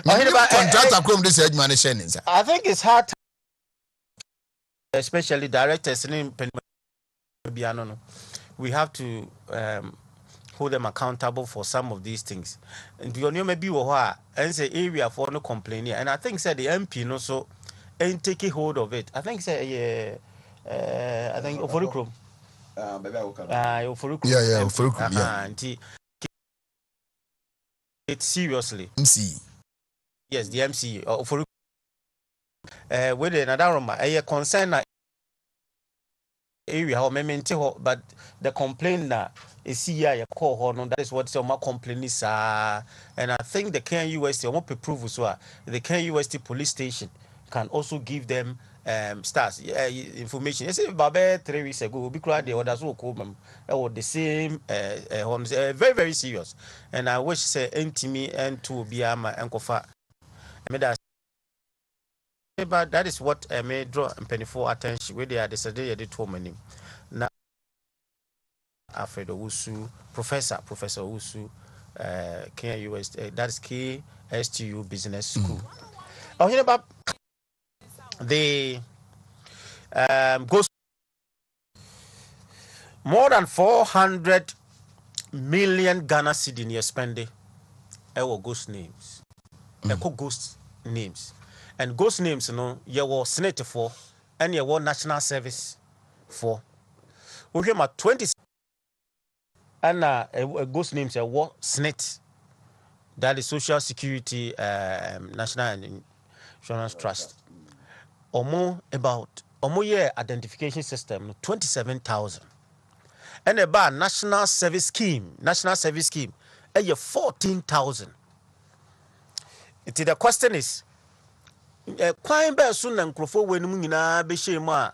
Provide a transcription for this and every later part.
I think it's hard, especially directors in we have to hold them accountable for some of these things. And you know maybe and say area for no complaining. And I think said the MP no so ain't taking hold of it. I think say I think Oforukrom. Oforukrom. Yeah, Oforukrom. Yeah. It seriously. MC. Yes, the MC Oforukrom. With another room, a concern area how maintain, but the complaint na is here call no, that is what some complaint is and I think the KNUST won't prove so the KNUST police station can also give them stars information. You see about 3 weeks ago we cried the others who come the same very very serious, and I wish say Ntimi and to be ama enkofa but that is what may draw for attention where they are decided to too many. Now, Alfred Owusu, Professor Owusu, KUST, that is KSTU Business School. Oh, hear about the ghost more than 400 million Ghana cedi near spending. Ghost names, ghost names. And ghost names, you know, you were Senate for, and you were National Service for. We came at 20, and ghost names are what Senate. That is Social Security, National Insurance Trust. About year identification system 27,000, and about National Service Scheme, a 14,000. The question is. Quite bear soon and Crofo when Muna Beshema,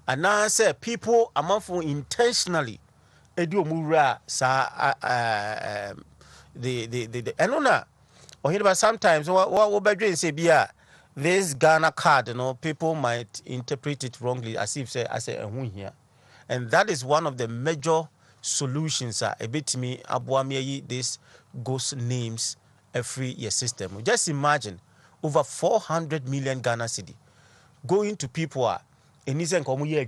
and now say people among for intentionally Edu Mura sa the Enona or hear about sometimes what will be say Bia this Ghana card, you know, people might interpret it wrongly as if say here, and that is one of the major solutions. A bit me abuami this ghost names every year system. Just imagine. Over 400 million Ghana cedi going to people in isn't omuye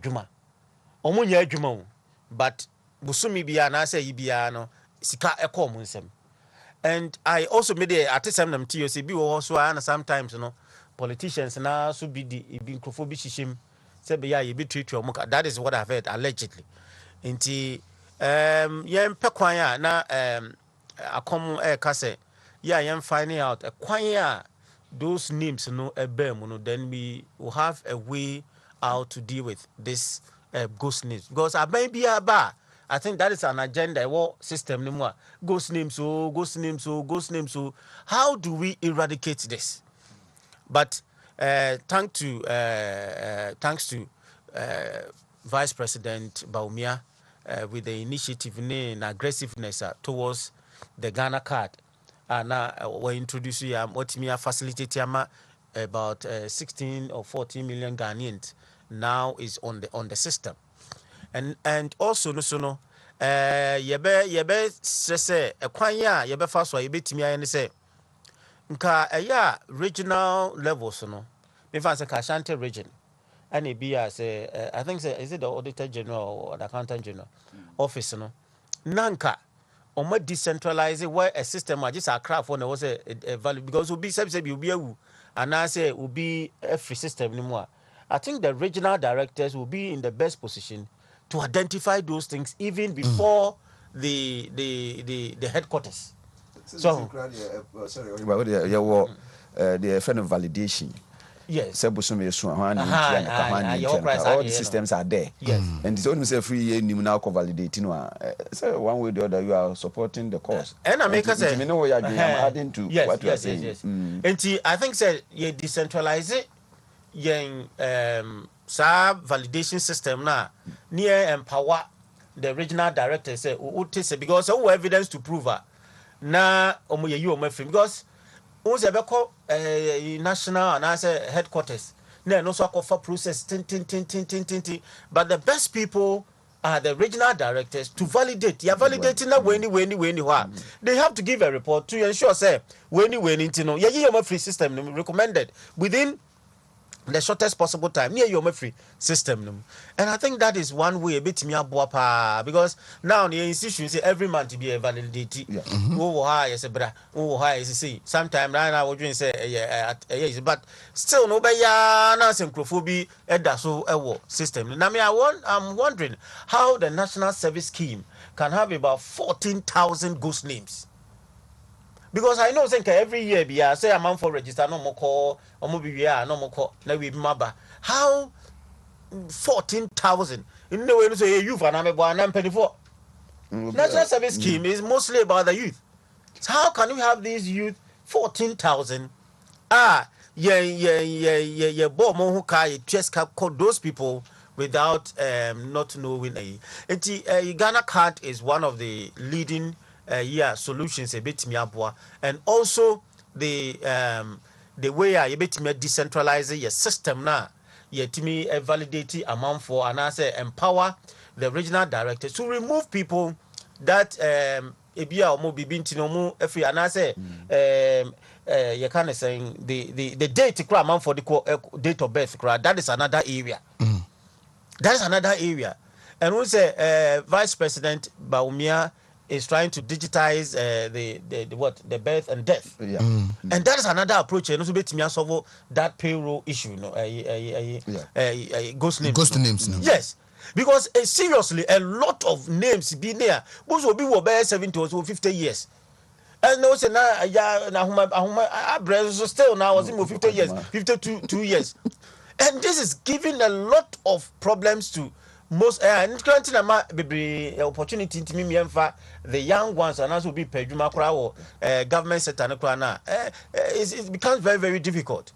adwuma but busumi bia na say bia no sika ekọ munsem. And I also made a atisem nam TOC bi also and sometimes you know politicians na so be the crofo bi shishim say be ya be treat your muka. That is what I've heard allegedly. Nti yem pe kwan na akom kase yem finding out a kwan those names no then we will have a way how to deal with this ghost names, because I may be a bar. I think that is an agenda what system no more ghost names so how do we eradicate this? But thanks to Vice President Baumia with the initiative and aggressiveness towards the Ghana card. Now we're introducing what me facilitate about 16 or 14 million Ghanaians now is on the system, and also no yebe say a kwanya yebe fast wa yebe timi aye say nka regional levels no me fancy Ashanti region and it be as I think say is it the Auditor General or the Accountant General office no nanka or more decentralized where a system just a craft when there was a value, because will be will be and I say will be a free system anymore. I think the regional directors will be in the best position to identify those things even before the headquarters. So the friend of validation. Yes. All the systems are there. Yes. And it's only say free year now validating so one way or the other you are supporting the cause. And I make us say know what I'm adding to what you are saying. Yes. And I think say you decentralize it validation system now near empower the regional director say because all evidence to prove na because once you call national and as a headquarters, no so for process but the best people are the regional directors to validate. You are validating that when they have to give a report to ensure say when you free system recommended within the shortest possible time near your free system. And I think that is one way a bit me because now the institution say every month to be a validity. Oh, high as a bra, oh, high as a see. Sometime right now, would say, yes, but still no by ya synchrophobia at that so a system. Now, I'm wondering how the National Service Scheme can have about 14,000 ghost names. Because I know every year be say a man for register no more call or maybe no more call na we maba how 14,000 in the way say youth and I'm a penny for National Service Scheme is mostly about the youth. So how can we have these youth 14,000 who just call those people without not knowing Ghana card is one of the leading solutions a bit miabwa, and also the way you bit me decentralize your system now yet me validate amount for and I say empower the regional directors to remove people that ebia omo bibinti no mu efi and I say you kind of saying the date cry amount for the date of birth cry, that is another area. That is another area. And we say Vice President Baumia is trying to digitize the birth and death. And that is another approach. And also be to solve that payroll issue. Ghost names. Ghost names. Yes. Because seriously, a lot of names be there. Most will be over 70 or 50 years. And no say still now was 50 years, 52 years. And this is giving a lot of problems to most and granting a opportunity to me the young ones and also be peduma or government sector it becomes very, very difficult.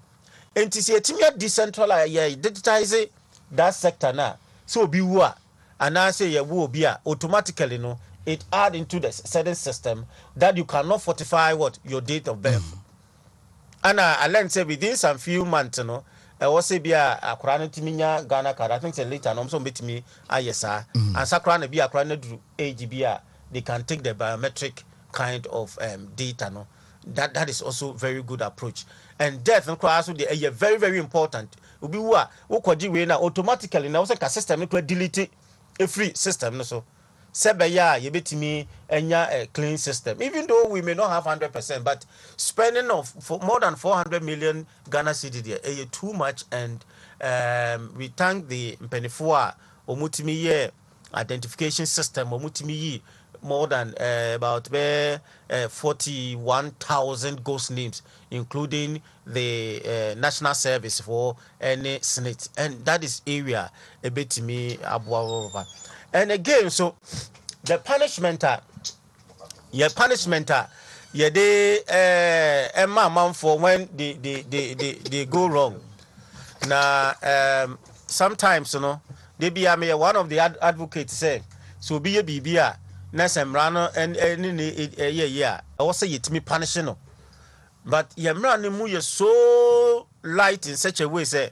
And to see a team decentralized digitizing that sector now. So be what and I say will be automatically it add into the certain system that you cannot fortify your date of birth. And I learned say within some few months, I was say be a Quran Timinya Ghana card. I think say later no some bit me sir. And Sakran be a Quran AGBR, they can take the biometric kind of data. That is also very good approach. And death and cross would be very, very important. Ubi wa automatically now say system delete a free system so. Sebeya yebetimi enya a clean system. Even though we may not have 100%, but spending for more than 400 million Ghana cedi there, too much. And we thank the Mpenifua Omutimi identification system Omutimi more than about 41,000 ghost names, including the National Service for any SNIT, and that is area a bit to me abwa. And again, so the punishment they amount for when they go wrong. Now sometimes they be one of the advocates say so be a BBA Nasemrano and I also yet me punishing but Yamran mu so light in such a way say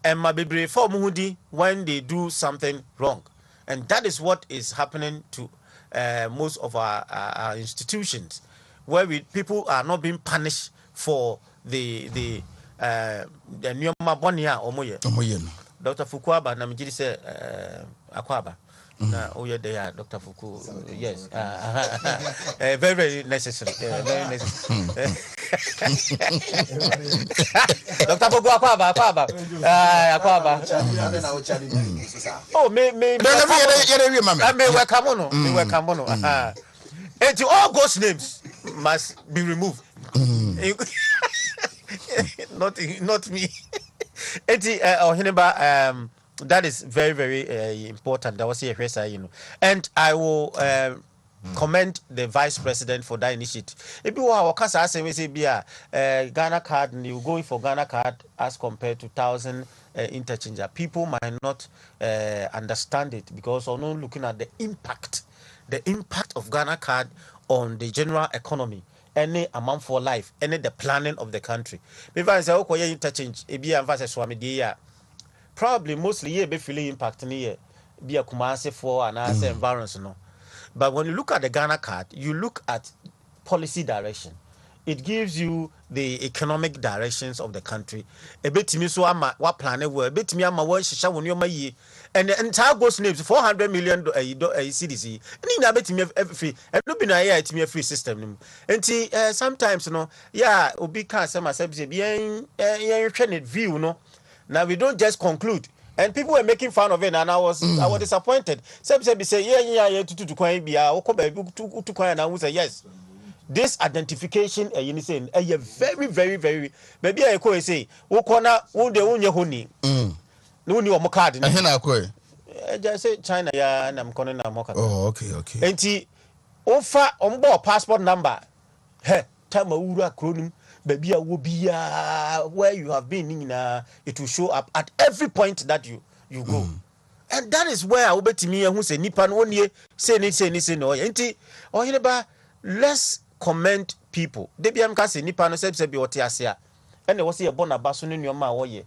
and my baby for Muhudi when they do something wrong. And that is what is happening to most of our institutions, where people are not being punished for the Nyoma Bonia Omoye. Dr. Fukuaba, Namijiri said, Akwaba. Oh, yeah, they are Dr. Fuku. Yes, very, very necessary. Very necessary. Dr. Fuku Akwaba. Oh, me welcome. And all ghost names must be removed. Not me. That is very, very important. That was here, and I will commend the Vice President for that initiative. If you are Ghana card, and you going for Ghana card as compared to 1,000 interchange, people might not understand it because or not looking at the impact of Ghana card on the general economy. Any amount for life, any the planning of the country. If I say, okay, interchange, probably mostly be feeling impact in here. be a Kumasi for and as environs, no. But when you look at the Ghana card, you look at policy direction. It gives you the economic directions of the country. A bit me so ama what plan it were, bit me ama what shisha when you and the entire ghost names 400 million CDC. And in a bit me free, and no be na it me a free system. And sometimes you know, yeah, obi can say myself say bien view no. Now we don't just conclude. And people were making fun of it, and I was disappointed. Some say yeah, to coin be to coin, and I would say yes. This identification, you say, very, very, very. Maybe I could say, Okona, who the only honey. No new card. I hear just say China, yeah, and I'm calling a mocha. Oh, okay. And he offer on board passport number. He, Tamaura Kronum, baby, I will be where you have been in. It will show up at every point that you go. And that is where I will bet me who say Nipan only say no. Enti, or here, let's comment people. Debi am ka say nipa no se bi wote ase a ene wo se ye bona baso ne nyoma wo ye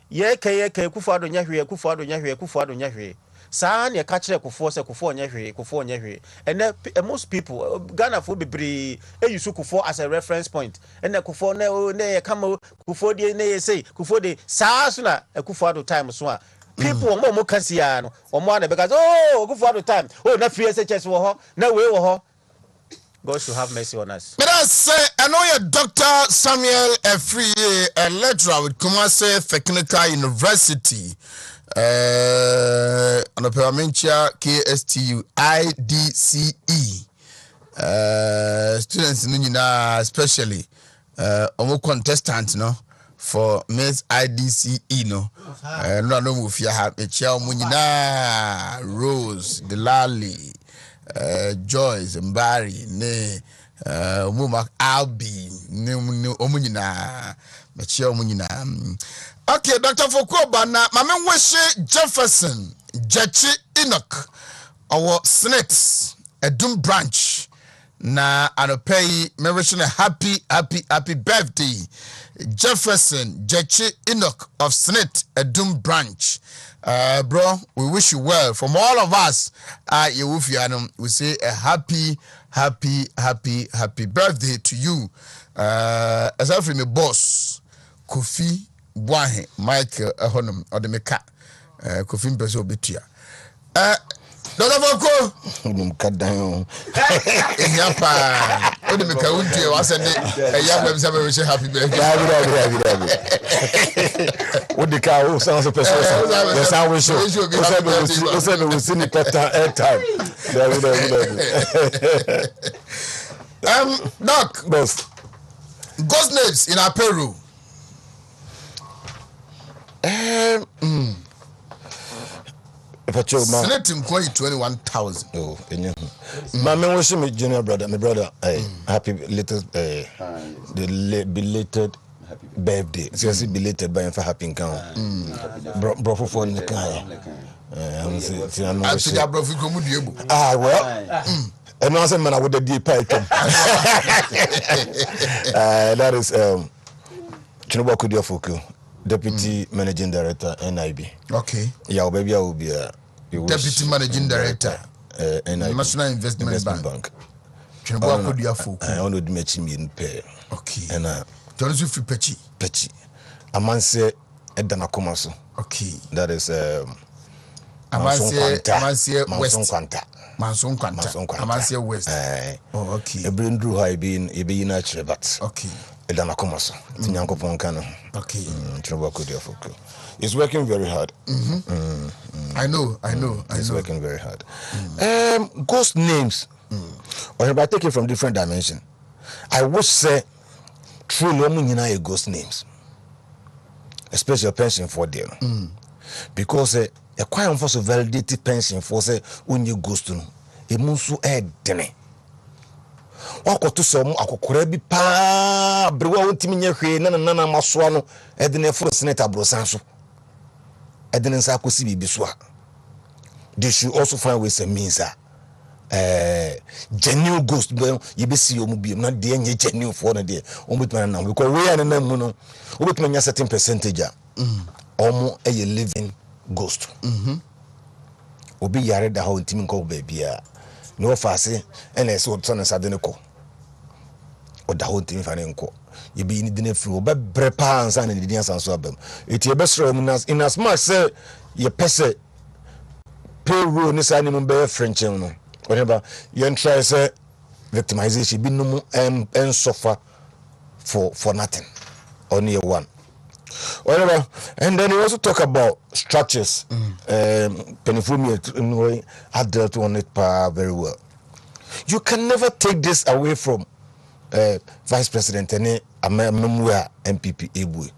ye ke kufu ado nya hwe saa ne ka kire kufu se kufu nya hwe and most people Ghana for bebre use kufu as a reference point and kufu ne kama kufu de ne ye say kufu de saa so na kufu ado time so a people mo kasia no omo na because kufu ado time na free SHS wo ho na we wo ho. God should have mercy on us. But I say, I know you're Dr. Samuel Efriye, a lecturer with Kumasi Technical University, on the Paramentia KSTU IDCE. Students in Nina, especially, omo contestants, no, for Miss IDCE, no. No, if you have a chair, Munina, Rose, Delali. Joyce and Barry, ne, Mumak Albi, ne, Omunina, Machio Munina. Okay, Dr. Foucault, na Mama Weshe Jefferson, Jachi Enoch, our Senate, a Doom branch, na Anopay, Merishon a happy birthday. Jefferson, Jachi Enoch of Senate, a Doom branch. Bro, we wish you well. From all of us, we say a happy birthday to you. As I from the boss, Kofi Bwahe, Michael Honum, or the Meka, Kofi Mpeso Bitia. Dr. Foucault, cut down. Yapa, what the Meka Unti was a Yapa, happy birthday. What the car who sounds a person? The sound we show. Who said we will see the time. Doc, boss. Ghost names in our Payroll. Senate employee 21,000. Oh, my man was my junior brother, my brother. Happy little belated birthday. Seriously belated by for happy count. Bro for the kind. Well. And now some man with the deep pipe. That is Chinobuku Diofuku, Deputy Managing Director, NIB. Okay. Yeah, baby, I will be Deputy Managing Director, NIB. National Investment Bank. Chinobuku Diofuku. I want to match me in pay. Okay. And Johnson Pechi. Amanse Edanakomaso. Okay. That is Amanse West. Manson Kwanta. Amanse West. Oh, okay. A brain drew high being a being natural, but okay. Edanakomaso. Tinyanko Poncano. Okay. It's working very hard. I know. It's working very hard. Ghost names. Or if I take it from different dimension, I wish say truly a ghost names, especially pension for them, because a quite unfortunate validated pension for say when you ghost no, it musu dene. Wako to some akokorebi pa brewa wontimi nya hwe na masoa no edene for senator brosanso edene nsa akosi bibi so a they should also find ways and means genuine ghost you be see omu bi na de nya genuine for na de ombetuma na because we are na mu no obetuma nya certain percentage a omo living ghost obi yare da ho ntimi nko baby a no fase ene ese o tone sade ne ko o da ho ntimi fa ne nko ye bi ni dine free oba bre pa ansa ne didi ansa so abam eti e besro mu nas in as much say ye pese payroll ni sa ni mu be french no whatever you try say victimization bi no mu en suffer for nothing only one whatever. And then he also talk about structures. Penifumi had dealt on it very well. You can never take this away from Vice President and Amemwa MPP Ebwe.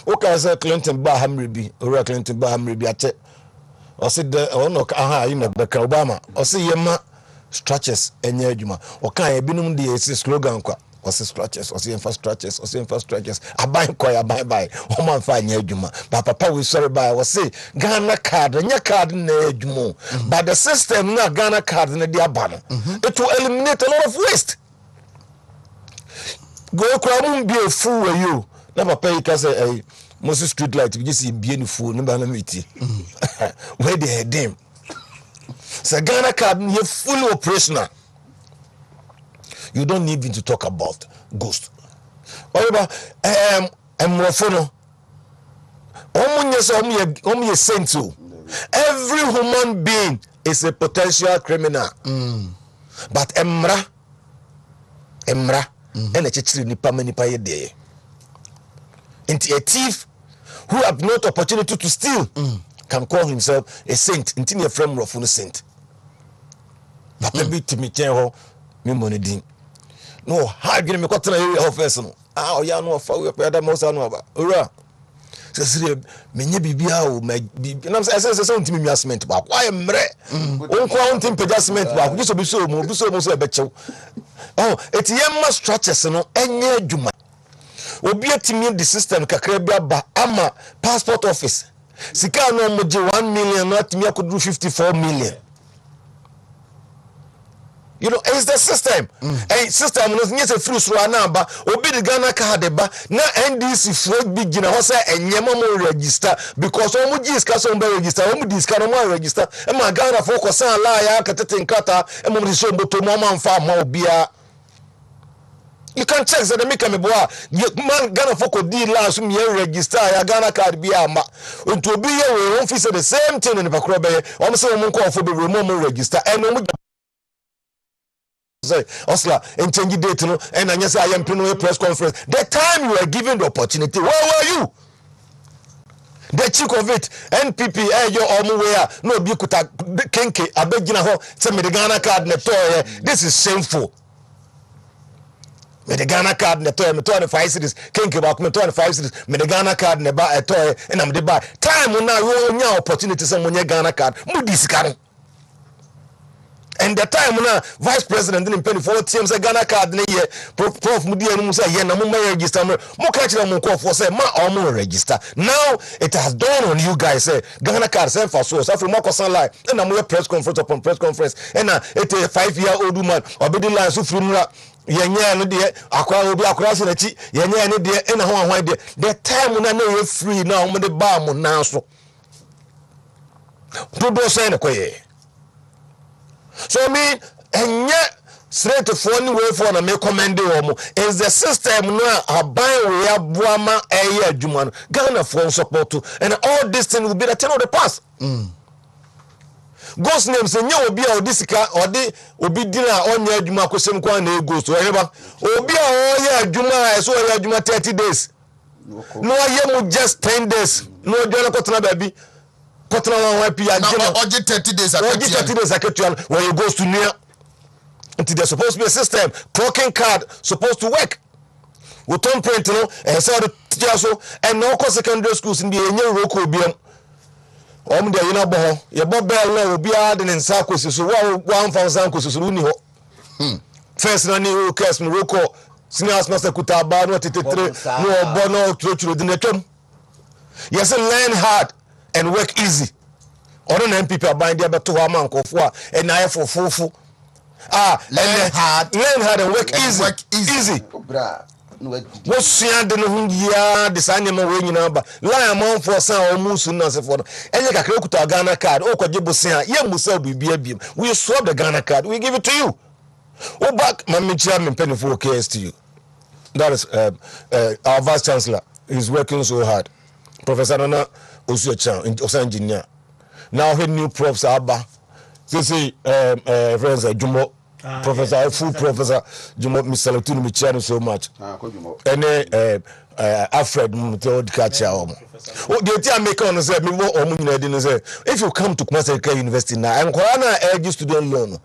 Okay, I said Clinton Bahamribi, or Clinton Bahamribi, or said Obama, or say Yema structures and Yajuma, or can I be the slogan? What's structures, or infrastructures, or infrastructures. I buy, Oman fine Yajuma. But Papa will sorry by, was say Ghana card, and your card in Yajumo. But the system, not Ghana card in the Diabana. It will eliminate a lot of waste. Go cry, be a fool with you. Never pay because a Moses street light, you just see beautiful, number meeting. Where they had them. So Ghana card, you're fully operational. You don't need to talk about ghost. Whatever, Mwafono. Every human being is a potential criminal. But Emra, and a chichi nipa ye de. Into a thief who have not opportunity to steal can call himself a saint. Into a frame of a saint. But maybe to me, me money din. No, how get me cotton area of person? Ah, ya no for we other most anova. Ura. Say me bibia o me na say something me adjustment ba. Why mre? On kwa on tim adjustment ba. Just obi so mo so e be chew. Oh, eti yemma structures no enye adwuma. Obi atimi the system kakra bia ba ama passport office. Sika no mo je 1 million not me akudru 54 million. You know, it's the system. And system is not a free swanaba, obi the Ghana card ba, na NDC float big in a house and Yamamo register because all Mujis Casson register, Omudis Canoma register, and my Ghana focus on Laya, Catatin Kata, and Morisho to Mama and Farm Mobia. You can check that the make me boa. Man Ghana focus deal last me register, ya Ghana card be a ma. To be a office the same thing in the Pacrobe, almost a monk for the remote register, and Osla and change date no and I say I am planning a press conference. The time you were given the opportunity, where were you? The chick of it, NPP, your omware, no bikuta kenke, abegina ho, send me the Ghana card netoye. This is shameful. Me the Ghana card netoye, me 25 cities, kenke back me 25 cities, me the Ghana card neba etoye, and I'm the buy. Time now you have opportunity someone your Ghana card, mudiskan. And the time when Vice President didn't pay for teams a Ghana card in a year, Prof Mudia Musa Yen, register, more catch them for say, ma or register. Now it has dawned on you guys, say, Ghana card sent for source, after Marco Sunlight, and I'm a press conference upon press conference, and it's a 5-year-old woman, or be the line so funeral. Yenya no de akwa obi akwa se na chi yenya no de na ho ahwan de the time when I know you free now mo de ba mo na so to do say na koye. So I mean, and yet straight to phone way for na me commend is the system now a buy we have buama a juman Ghana for support to and all this thing will be the turn of the past. Ghost names and you will be our disika or the obi dinner on your juma question na ghost wherever obi all year juma so your juma 30 days. No year just 10 days. No jona kotna baby. Now, 30 days when you go to near until there's supposed to be a system clocking card supposed to work with ton print no and so the so and no secondary schools in the Roku biom the you know your bob bell no be hard in circles so 1,000 courses uni ho first na new case no Roku senior master kutaba no 33 no bono to the netom yes learn hard and work easy. Or an MPP are buying there, but to a man of war and I for fufu. Learn hard and work easy. Easy. What's the Hundia, the Sanyama winning number? Lie among for some almost soon as for any Kakuta Ghana card, or Kajibusia, Yamusa be beam. We swap the Ghana card, we give it to you. Oh, back, Mammy Chairman Penny 4Ks to you. That is our Vice Chancellor. He's working so hard. Professor Nana Osuchan, engineer. Now, he new profs Abba. This is friends Jumo. Professor, full Professor Jumo, Mr. Latino Michano so much. And Alfred Mutod Kacha. Oh, the team make on say, me more or didn't say, if you come to Masaka University now, and Kwana urge student loan.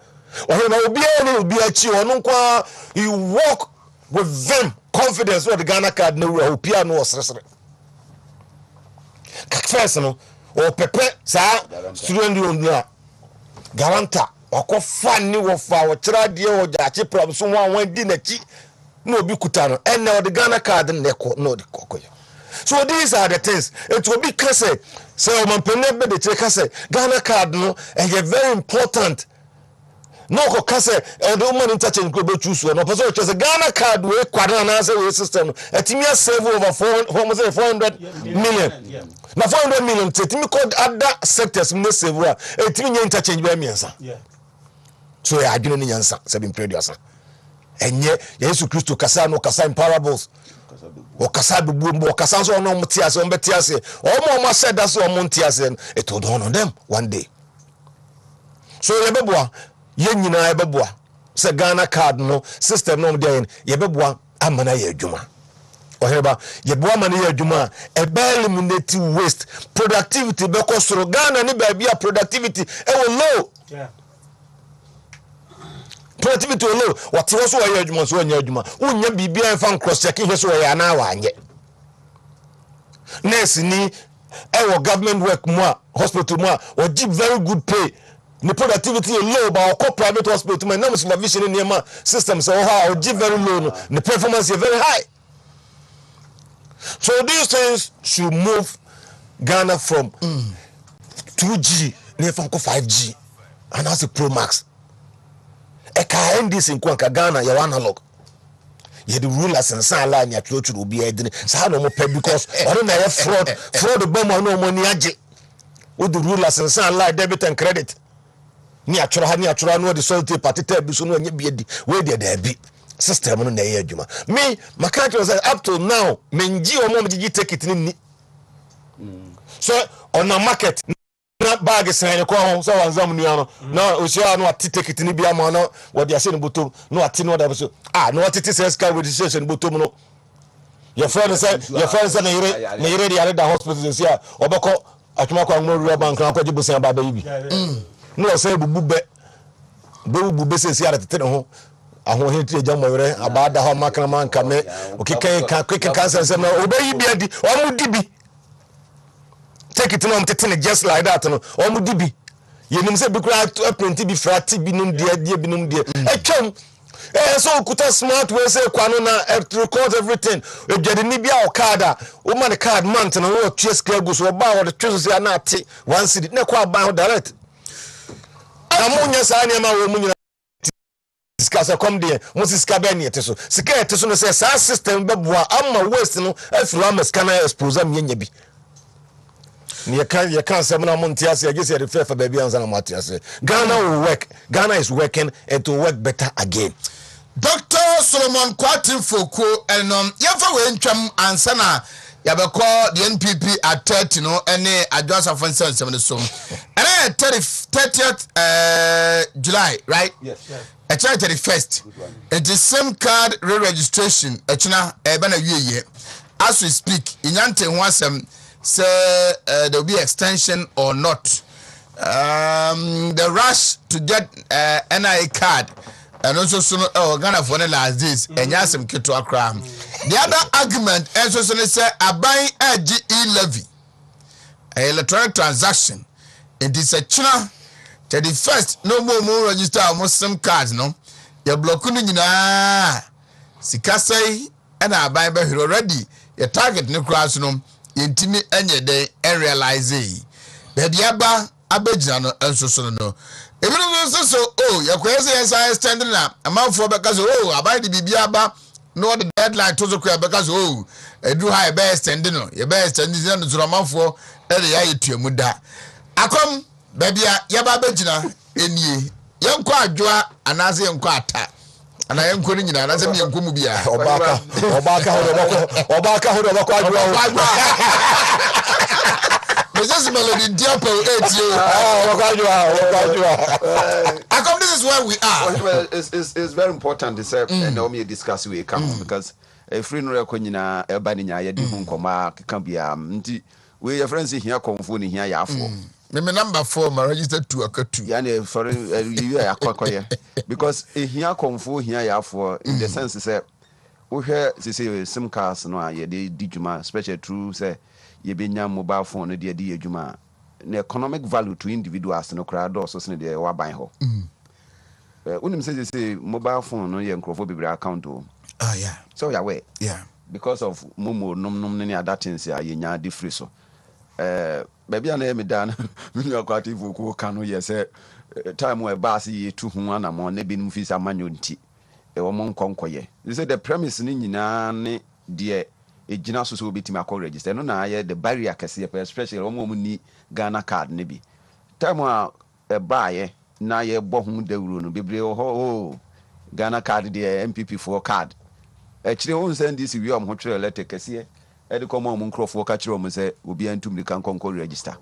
Or he will be a chill, you walk with them confidence what the Ghana card no piano was first no or pepe sa student loan garanta wako fani wo fa wo kira die wo jachi problem so wan di na chi no obi kuta no and now the Ghana card neko no the kokoyo. So these are the things it will be kase say o man pene be de kase Ghana card no e very important. No ko kase and the woman interchange go be choose no person choose Ghana card we kwada na say we system etimi save over 400 million. Na 400 million tetimi code other sectors me save wa etimi nya interchange be miensa. So ya adwene ni nyansa se be producer. Enye Yesu Kristo kasa no kasa in parables. O kasa bubu o kasa so no mutiase o mbetiase o mo said that so mo mutiase it will dawn on them one day. So yebeboa ye nyina yebeboa se Ghana card no system no dey yebeboa amana ye adwuma. Oheba yeboa amana ye adwuma e be eliminate waste productivity be ko soro Ghana ni ba bia productivity e wo low. Productivity low what was why adwuma so anya adwuma unya bibia fan cross checking he so ya na wa anye nurse ni e government work mo hospital mo o give very good pay the productivity low but our private hospital my name supervision in the system so how give very low the performance is very high. So these things should move Ghana from 2G near 5G and that's a Pro Max. E ka end this in Kwanka Ghana ya analog. Ye the rulers and san line ya church will be edin. Sa no mo pay because or na fraud bomb no money aje. With the rulers and san line debit and credit. Ni atwora no the salty party tab so no nya bi edi. We dey be system no na ye adwuma. Me maka say up to now menji o mo gigi take it ni. So on the market na bag sen ko ho so wanzam nuano na osia no atite kiti ni bia ma no wo dia se no botom no ati no da so no atite se ska registration botom no your friend say na yire dia da hospital say obeko atuma kwa ngoro bank na kwa jibusan baba yibi no say bubbe se atite no aho henti jam were abada ho makana man kame okike quick cancer say na obayi bia di o mu dibi take it no tetene just like that no omu dibi yenim se bikura print bi frati bi num die bi num die etwam so kuta smart way say kwano na record everything ejade ni bia o card o man card month na wo tue scale so ba wo de twe so na ate one city na kwa ba direct amunya sa ne ma wo munya skasa come there Moses Kabani eteso sika eteso no say sa system beboa amma waste no afro am scanner expose am nyanya bi you can't say na montiase I just refer for baby answer na montiase Ghana will work. Ghana is working and to work better again. Dr. Solomon Kwatin Foko and yafa we ntwam ansa na yabekọ the NPP at 30 no any adjust of 77 so and 30th July right yes 31st it is same card re-registration echina ebe na wiye as we speak inyante ho asem say there will be extension or not. The rush to get NIA card and also Ghana for the last days and yasem kito akra. The other argument also say abai AGE levy, electronic transaction. It is a China 31st no more register Muslim cards no. You block na sikasai and abai be already your target no class no. Yentimi enye de realize baby aba abegina no enso no ebino so yakwese yes I stand na amanfo beka so abai de bibia aba no the deadline to the crowd because do high best and no your best and is on the drama for area to muda. Akom baby ya babejina eni yenko adwoa anaze yenko ata ana yenko ni nyina anaze yenko mu bia obaka hodo bako adwoa Moses Melody Diapo 8 years. Akom, this is where we are. Well, it's very important to say and we discuss we come because a free no rekonyina ebani nya ye di hu nkoma keka bia nti we your friends here konfo ni here ya afo. Me number 4 my registered to akatu. Yani sorry you are akwakoye because here konfo here ya afo in the sense say we hear say sim cars no ye dey dijuma especially true say ye benya mobile phone no dey dey adwuma na economic value to individuals no crowd so say dey wa ban ho. Unim say mobile phone no ye nkrofo bebre account o. Oh yeah. So ya way. Yeah. Because of momo nom ne other things ya ye nya free so. Baby na me dan me akwati voku ka no ye say time we bass ye tu hu ana mo na binum fi sa manyo nti. E wo mon konkoye. You say the premise ni nyina ne de ejina so obetimi akọ register no na ye the barrier kase especially wo mo ni Ghana card ne bi. Time a baaye na ye bohu dawuro no bebre ho Ghana card de MPP for card. Actually on send this we am ho twerɛ letter kase e de come on nkrofo ka kyerɛ mo sɛ obi antum ni kan konko register.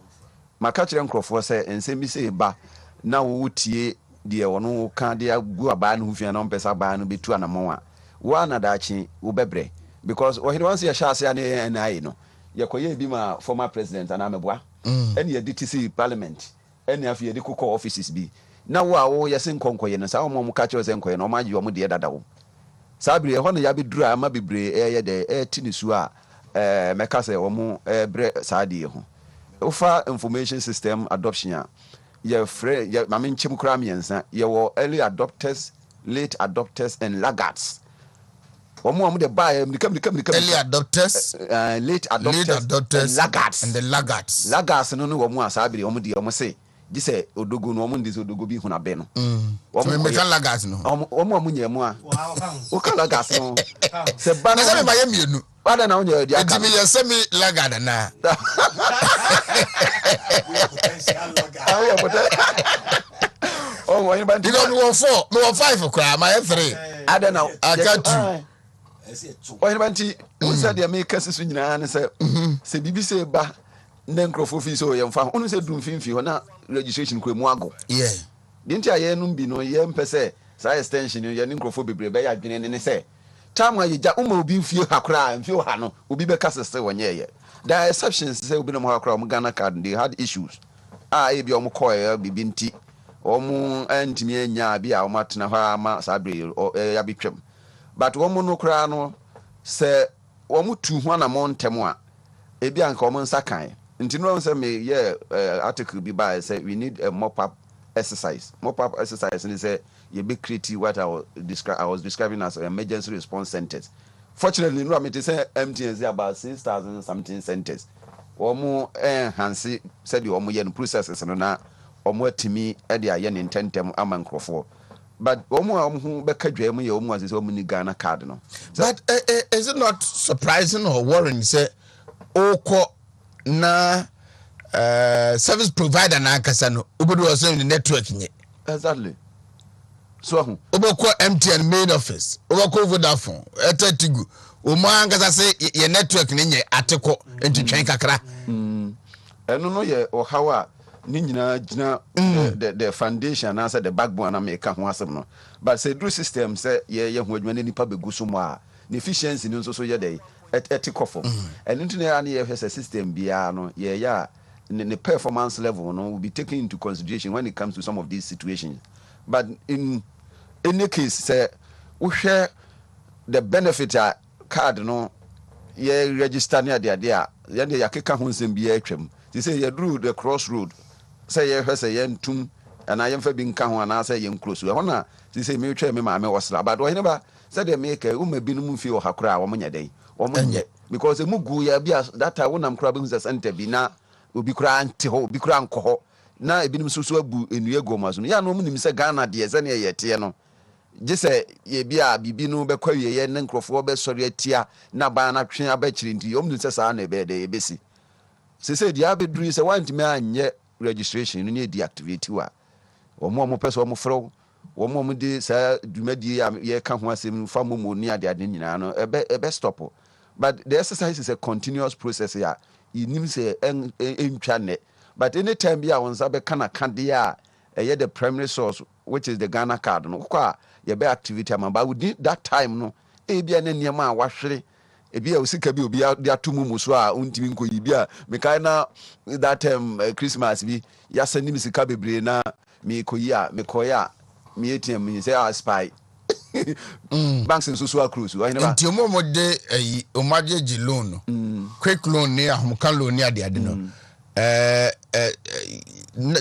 Maka kyerɛ nkrofo sɛ ensɛm bi sɛ ba na wo tie de wono ka de agu aba no hufia na mpesa ba no betu anamon a wo na daachi wo bebre because o hede once ye sha ase na NIA no ye koye bi ma former president ana meboa ene ye DTC parliament ene afi ye de kokɔ offices bi na wo a wo ye sen konkoye no sa mo ka kyerɛ sen konkoye no ma wo de dada wo sabire ho no ya be dura ama bebre ye de tinisu a meka sɛ wo mo bre saade ho ufa information system adoption a ye free ye mame nchim kra miensa ye wo early adopters, late adopters and laggards. Omo de buy early adopters, late adopters and the laggards. Laggards no omo asabiri omo de omo say di say odogo no omo ndi say odogo bi hu na be no. Omo me kan laggards no. Omo nyemu a. O kan laggards no. Se ba na me baye mienu. Ada na onye di aka. Enti me ye se me laggard na. Oh, when you don't know 4, no 5 cry, my 3. I don't know. I got 2. When you went to said the Americans is in an answer, say BBC ba, then Crofo so young found only said doom fin or not registration quimwago. Yeah. Didn't I be no yam per se, side extension, your Nincrophobic by Adrian and say, time where you umo be feel her cry and feel Hano will be because still 1 year. There are exceptions, say, we no more crowd Ghana card, they had issues. I be omokoy be binti. Omu antimi enya bia omatena ha ma sabre ya betwam but omu no kra no se omu tu ho na montem a e bia nka omu nsa kan nti no se me ye article bi by say we need a mop up exercise ni say you be create what I was describing as emergency response centers. Fortunately no me say MTN say about 6,000 something centers omu enhance said the omu ye no processes no na omo atimi e de aye ne intentem ama nkrofo but omo be kadwa mu ye omo asese omo ni Ghana card no but is it not surprising or worrying say oko na service provider na akasa no obodo o say network nye exactly so hu oboko MTN main office oboko Vodafone etatigu omo akasa say ye network nye ateko entitwen kakra eno no ye ohawa ni nyina gina the foundation and the backbone na make ho asem no but say do system say ye ho adwuma ni nipa begu so mo a the efficiency ni nso so ye dey etikofo and into na ye system bia no ye ya the performance level no will be taken into consideration when it comes to some of these situations but in any case say we share the benefit a card no ye register near there ye dey yakeka ho nsem bia atwam they say ye do the crossroad say ye say ye ntum and I am fa bi nka ho na say ye close we hona say me twa me ma me wasra but we ba say the make uma bi no mu fi o hakura wo nya den wo nye because emu gu ya bi that time wonam kura bi hu center bi na obi kura ante ho obi kura nko ho na ebi nim so abu enu ego maso ya no mu nim say Ghana de ze na ye te no just say ye be a bibi no be kwa ye ne nkrofo be sori atia na ban na twen abakiri nti omnu se sa na be de ebesi se dia be duru se wantimi anye registration no ne deactivate wa omo pese omo fro omo de sa dwumadi ye ka ho asem fa momo ni ade nyina no ebe stop. But the exercise is a continuous process ya inim se entwa ne. But anytime bia won sa be kana kade a the primary source, which is the Ghana card no kwa ye be activity am, but within that time no e bia na niam a wahwere e bia osika bi obi de atomu muso a untimi nko yi bia me kai na that Christmas bi ya send me sika bebre na me koyi a me koya me ATM me say I spy banks in so cruise wa hina ba nti mo de omaje loan quick loan ni ahomka loan ni ade no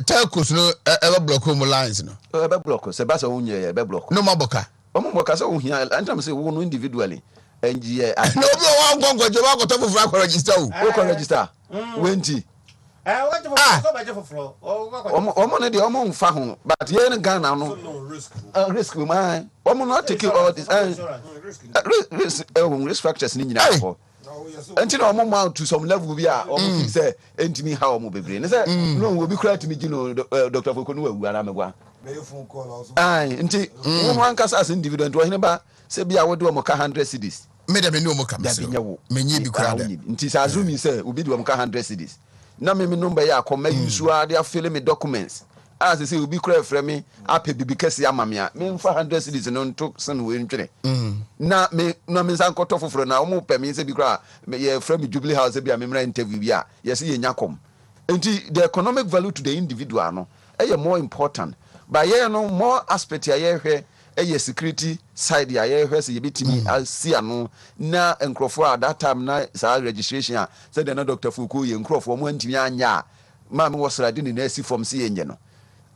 telcos no ebe block home lines no ebe block se ba so unye ebe block no maboka omo boka so ohia antam say wo no individually NGA no bi o wa gongo je ba ko to for akọ register o ko register wenti what the fuck for omo ne de omo mfa ho but ye in Ghana no risk we man omo no take all this risk factors ni nyina for until omo mount to some level bi a omo say entimi ha omo bebre ne say no we be cry to me gino Dr. Fokonu wawu ara megwa nti wo ankasa as individual nti ohine ba se bia wo de omo ka 100 cedis me de me no mo ka menyi bi kura de nti sa azumi say obi de omo ka 100 cedis na me number ya akoma use a they fill me documents as say obi kura frɛ me apɛ bibi kɛse ama me a me mfa 100 cedis no nto sen we ntwene na me nsan kɔtɔ foforo na omo pɛ me se bi kura ye frɛ me Jubilee House bi a me mra interview bi a yes ye nyakom nti the economic value to the individual no more important but ye no more aspect ya ye hwɛ security side ya ye hwɛ se ye bitimi asia no na nkrofo at that time na sa registration a said na Dr. Fuku ye nkrofo mo antimi anya ma me wasrade ni na asi form se ye nye no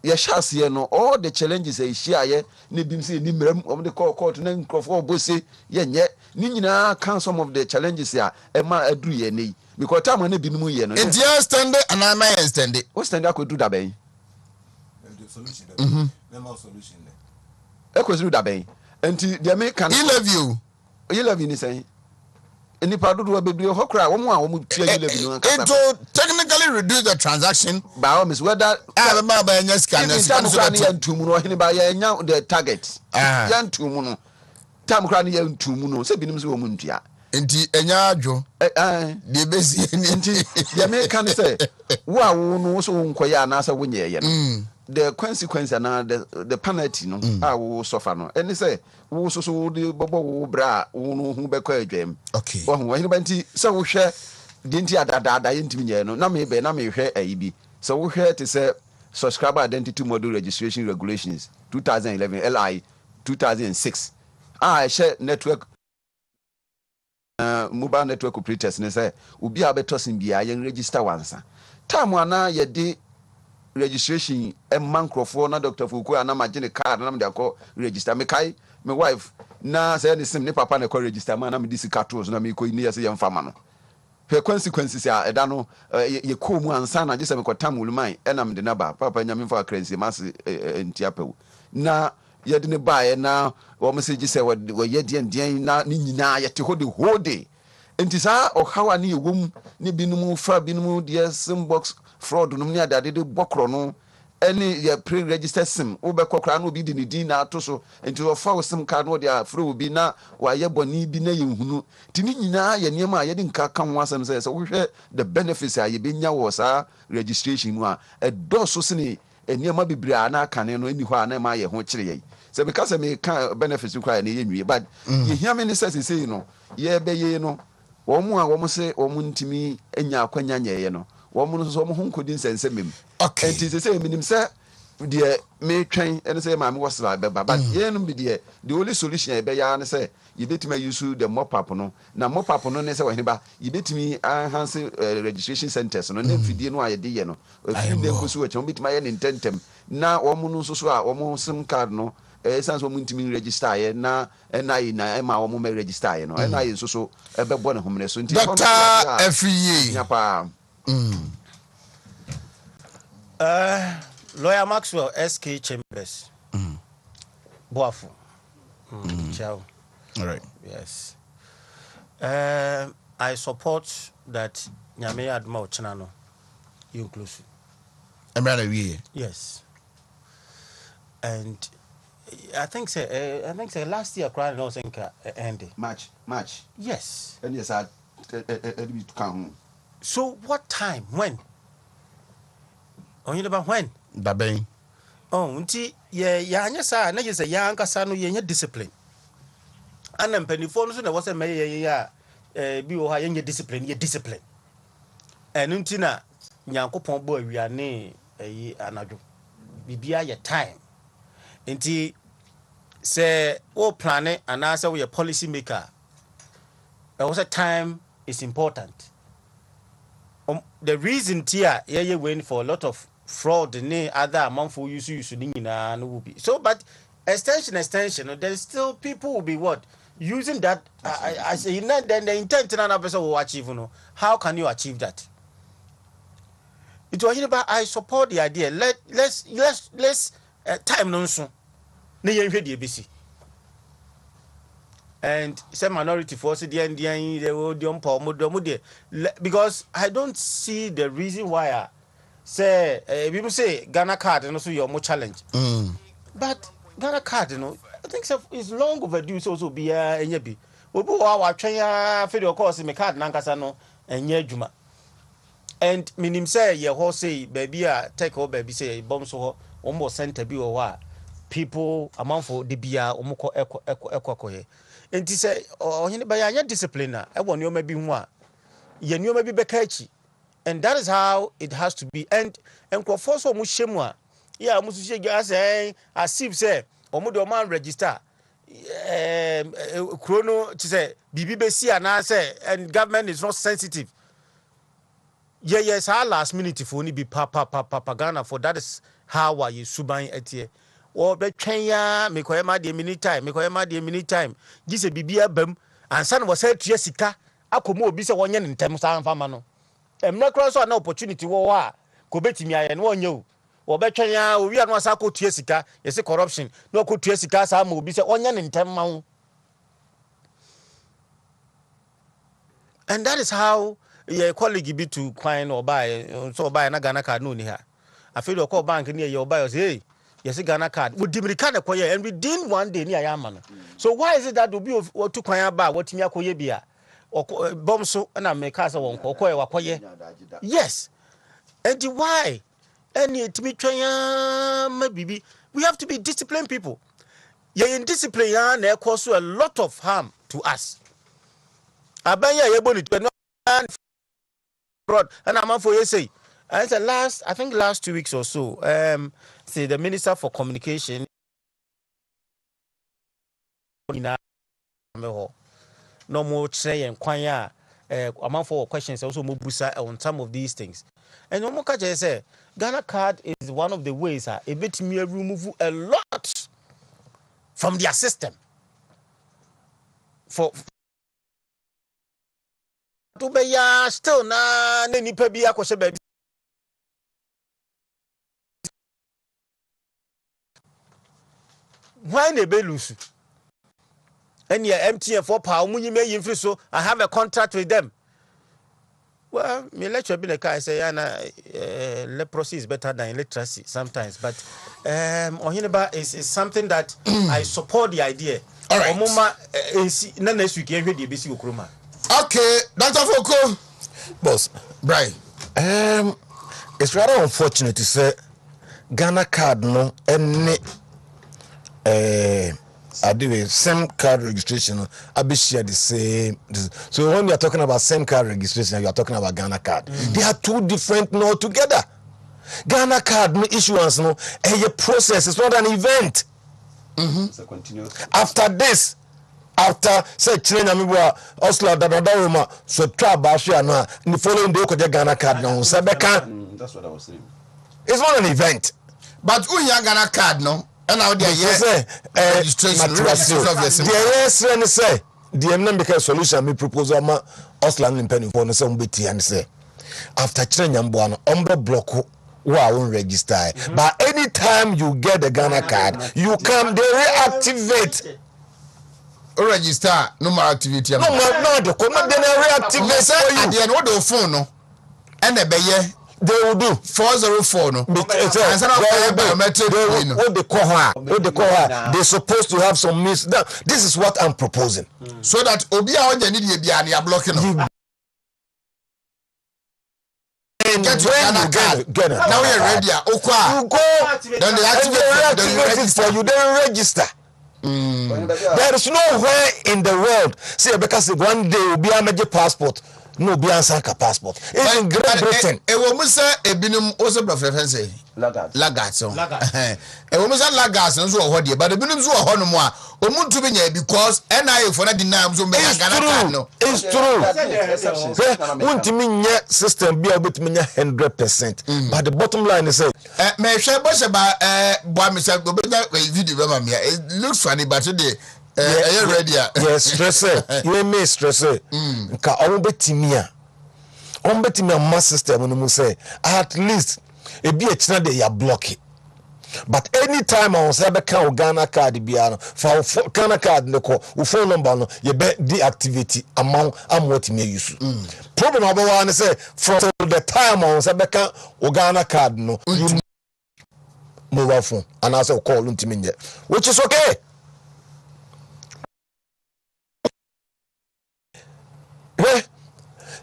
ye hyase no all the challenges e hia ye ne bim se ni mram om de court na nkrofo obose ye nye ni nyina can some of the challenges ya e ma aduru ye nei because time na binum ye no nti ya stand and I may stand it what stand akodu da ben solution no solution ekwesu da ben nti de me kan you ni say nipa dodo bebre ho kra wo mo a wo mo tia you levy no it to technically reduce the transaction by all means whether ba nya scan so ya ntumu no hini ba ya nya the target ya ntumu no tam kra ya ntumu no se binim se wo mo ntua nti enya adwo de besi nti de me kan say wo a wo no so wo nkoya na asa wo nyeye no the consequence and the penalty no wo suffer no any say wo so de bobo wo bra wo no hu be kwa adwam okay wo hu hini ba nti say wo hwe de nti adada ye ntimi nye no na me hwe ayi bi so wo hwe te say subscriber identity model registration regulations 2011 LI 2006 share network mobile network operators ne say obi a betosin bia ye register wansa time ana ye de registration man crofo na Dr. Fuku na magene card na me de akọ register me kai me wife na say ne sim ne papa na akọ register ma na me disi cartons na me ko ni yesi ye mfama no he consequences ya eda no ye ko mu ansa na gese me ko tam wuluman na me de na ba papa nya me fa currency mas ntiapew na ye de ne ba na wo me se gese wo ye de na ni nyina ye te ho de hode enti sa o hawa ni yewum ni binum fra binum de sim box fraud no ni adade de bokro no any ye pre-register sim wo be kokra no bi di ni din na ato so enti wo fa wo sim card no de afra obi na wa ye boni bi na ye hunu ti ni nyina ye niam a ye de nka kan ho asem say wo hwe the benefits a ye be nya wo sa registration mu a do so sene eniam bibira na kane no eni ho a na ma ye ho kire ye se because me kan benefits kra na ye nwie but ye hia me ne say no ye be ye no wo mu a wo mo se wo mu ntimi enya akwanya nyeye no wo mu so mo honkodi nsensem okay enti se minim se de me twen ene se ma me wasra beba but ye no be de the only solution e be ya ne se ye betimi use the mop up no na mop up no ne se wahene ba ye betimi enhance registration centers no na fidie no aye de ye no fidie ne nkosu wa chon betimi aye ne intentem na wo mu no so so a wo mu sim card no essence wo mu ntimi register ye na NI na ma wo mu me register ye no NI so e be bo ne homne so nti Dr. every year nyapa Lawyer Maxwell SK Chambers. Boafo. Ciao. All right. Yes. I support that Nyame Adma Ochenano inclusive. Yes. And I think say last year crying no think ending. March. Yes. And yes, I come. So what time? When? Only about when? Dabeng. Oh, nti ya anya sa na je say ya ankasa no ye discipline. Ana mpanifo no so na wo say me ya bi wo ha ye discipline, ye discipline. Enu nti na Nyankopon bo awiane eyi anadwo. Bibia ye time. Nti say o plan it and answer we a policy maker. Was a time is important. The reason here you waiting for a lot of fraud and other amount for use no will be so, but extension there's still people will be what using that I say then the intent another person will achieve. How can you achieve that? It was about I support the idea. Let's time no so na yen hwe de besi. And some minority force because I don't see the reason why say people say Ghana card and also your more challenge. But Ghana card, I think so it's long overdue. So also be be. Obu wa twen ya fe de course me card nankasa no enye adwuma. And minim say ye ho say baby a take o baby say bomb so ho almost center bi o wa people amount for the bia omko ekokoye. And he said, oh, by your discipline, I want you maybe one. You knew maybe Bekachi. And that is how it has to be. And Kofoso Mushemwa, yeah, Musu say, as if say, Omudo man register. Chrono, to say, BBC and I say, and government is not sensitive. Yeah, yes, our last minute if only be Ghana for that is how are you subain etie. Or be Kenya, me koyema de mini time. Gise bibia bam, and son was said to Jessica, Akomo be se one in terms of famano. Not cross an opportunity war, go bet me and one you. Or be Kenya, we are not Sako to Jessica, yes, a corruption. No could Jessica, some will be se one in 10 mount. And that is how your colleague be to coin or buy, so buy an Ghana card no here. I feel your call bank near your buyers, hey. Yes, a Ghana card. Would Dimricana acquire and within 1 day near Yaman. So why is it that will be or to quire about what Miakoye be or bomb so and I make us a one or yes. And why? And it me try maybe we have to be disciplined people. You're in discipline and cause a lot of harm to us. Abaya able to and I'm for you say. And I think last 2 weeks or so, say the Minister for Communication no more say and kwanya amount for questions also mubusa on some of these things. And no catch say Ghana card is one of the ways a bit me remove a lot from their system. For to be still na nipa bi akose baby. Why they be lose? And your MTN for power, so I have a contract with them. Well, me let you be the guy say, leprosy is better than illiteracy sometimes. But Ohineba is something that I support the idea. All right. Okay, Dr. Foko. Boss, Brian. It's rather unfortunate to say Ghana card no any I do a same card registration. I be share the same. So when you are talking about same card registration, you are talking about Ghana card. They are two different no together. Ghana card no issuance no a process. It's not an event. It's a continuous. After this, after say train amiwa Oslo Roma so try basho na the following day ko Ghana card no Sebeka. That's what I was saying. It's not an event. But who ya Ghana card no? And now there registration of the yes say the make solution me proposal ma Oslo pen for no some beti and say after train ambo no umbre block who won't register. But anytime you get the Ghana card, you come they reactivate. register no more activity. No the no then reactivate for you. At the end what the phone no and the beye they will do 404 no. what they call her. They're supposed to have some means. This is what I'm proposing. So that obi a onye need bia na blocking no. Get it. Now you're ready. You go. Then they activate it for you. Then register. There is nowhere in the world. See, because one day will be a major passport. No, be answer passport. It's in Great Britain. E wo mu say ebinum also preference lagats. E wo mu say lagats nso wo hode, but ebinum nso wo ho no mo a omuntu bi nya because NIA for na deny am so me Ghana card no. It's true. Wontumi nya system bi a obetumi nya 100%. But the bottom line is say me hwe bo se ba boa me say obenya video be ma me. It looks funny but today are you ready? Yes, stress. You may stress. Nka on betimi ma system no mu say at least e bi e china dey ya block it. But anytime I say be kan Ghana card bia no for Ghana card ne ko wo phone number no ye be deactivate amount am what me use. Problem about one say from the time I say be kan Ghana card no you mobile phone and I say call untimi which is okay.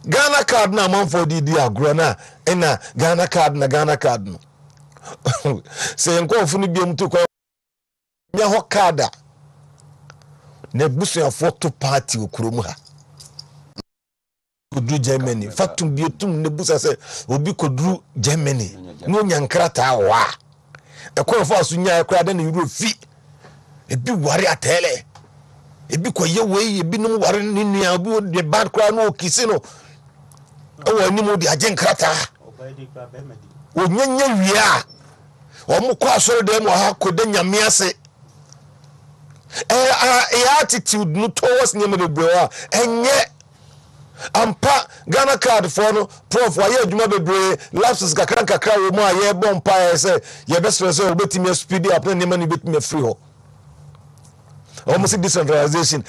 Ghana card na man for the agro na ena Ghana card no say enko fu no biam to kwa nya ho card na busu photo party okurom ha kodru Germany fatum bietum ne busa say obi kodru Germany no nyankrata wa ekoro fa so nya ekora da na euro fi ebi ware atele ebi koye we ebi no ware ni nua obi de bad cry no kisi no o ni mo di ajenkrata o nyanya wia o mo kwa soro dem ha ko de nyame ase attitude no towards nyame de bro enye ampa Ghana card for no prof wa ye adwuma bebre lapses kakra wo mo aye bompa say ye be stress o betimi speed up na nyame ni betimi free ho almost decentralization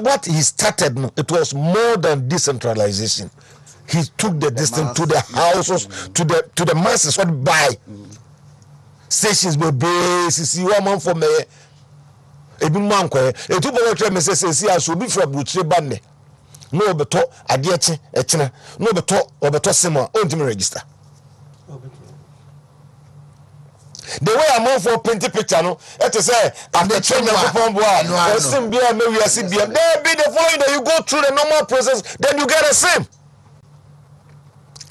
what he started no, it was more than decentralization. He took the distance to the houses, to the masses what buy stations be see one man for me ebi man ko e tu bo try me say aso bi fra brutre banne no obeto ade echina no obeto sema ontimi register. The way I'm on for printing picture, no, it is say after training the following day you go through the normal process, then you get a SIM.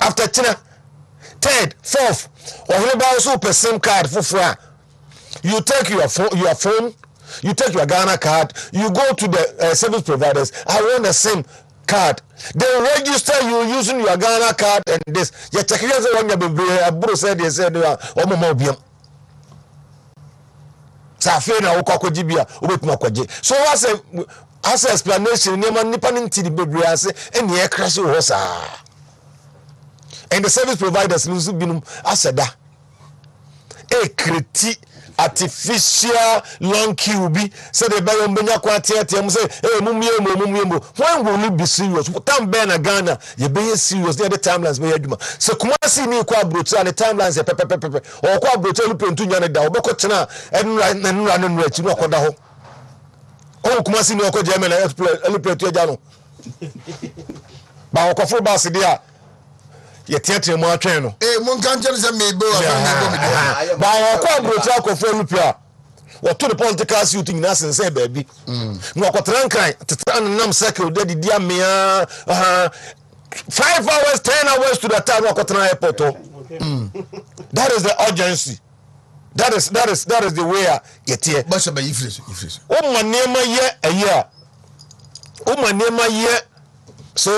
After China, third, fourth, or whatever also per SIM card for free. You take your phone, you take your Ghana card, you go to the service providers. I want a SIM card. They register you using your Ghana card and this. You check it out when you said they said Safe na ukoko jibia ubetuma kwaje. So as a explanation nipa ntiri bebre ase ene e crash ho sa. And the service providers nusu binum aseda. Kreti artificial long queue bi say the buy ombenya kwa tiatia say mumie when will you be serious time be na Ghana you be serious the timelines be adwuma say Kumasi ni kwa brotu and the timelines pepepepe o kwa brotu lu pentu nya ne da obekọ chena enura no achi no akoda ho o Kumasi ni okọ Germany lu pentu aja no ba okofo ba se dia ye tiatia mo atwen no mun kan tell say me bo ba okọ brotu akofo lupia what to the political suit in us and say baby no kwatran tetan nam circle dey dia me 5 hours 10 hours to the time kwatran airport that is the urgency that is the way yet here but say you freeze o manema ye aye o manema ye so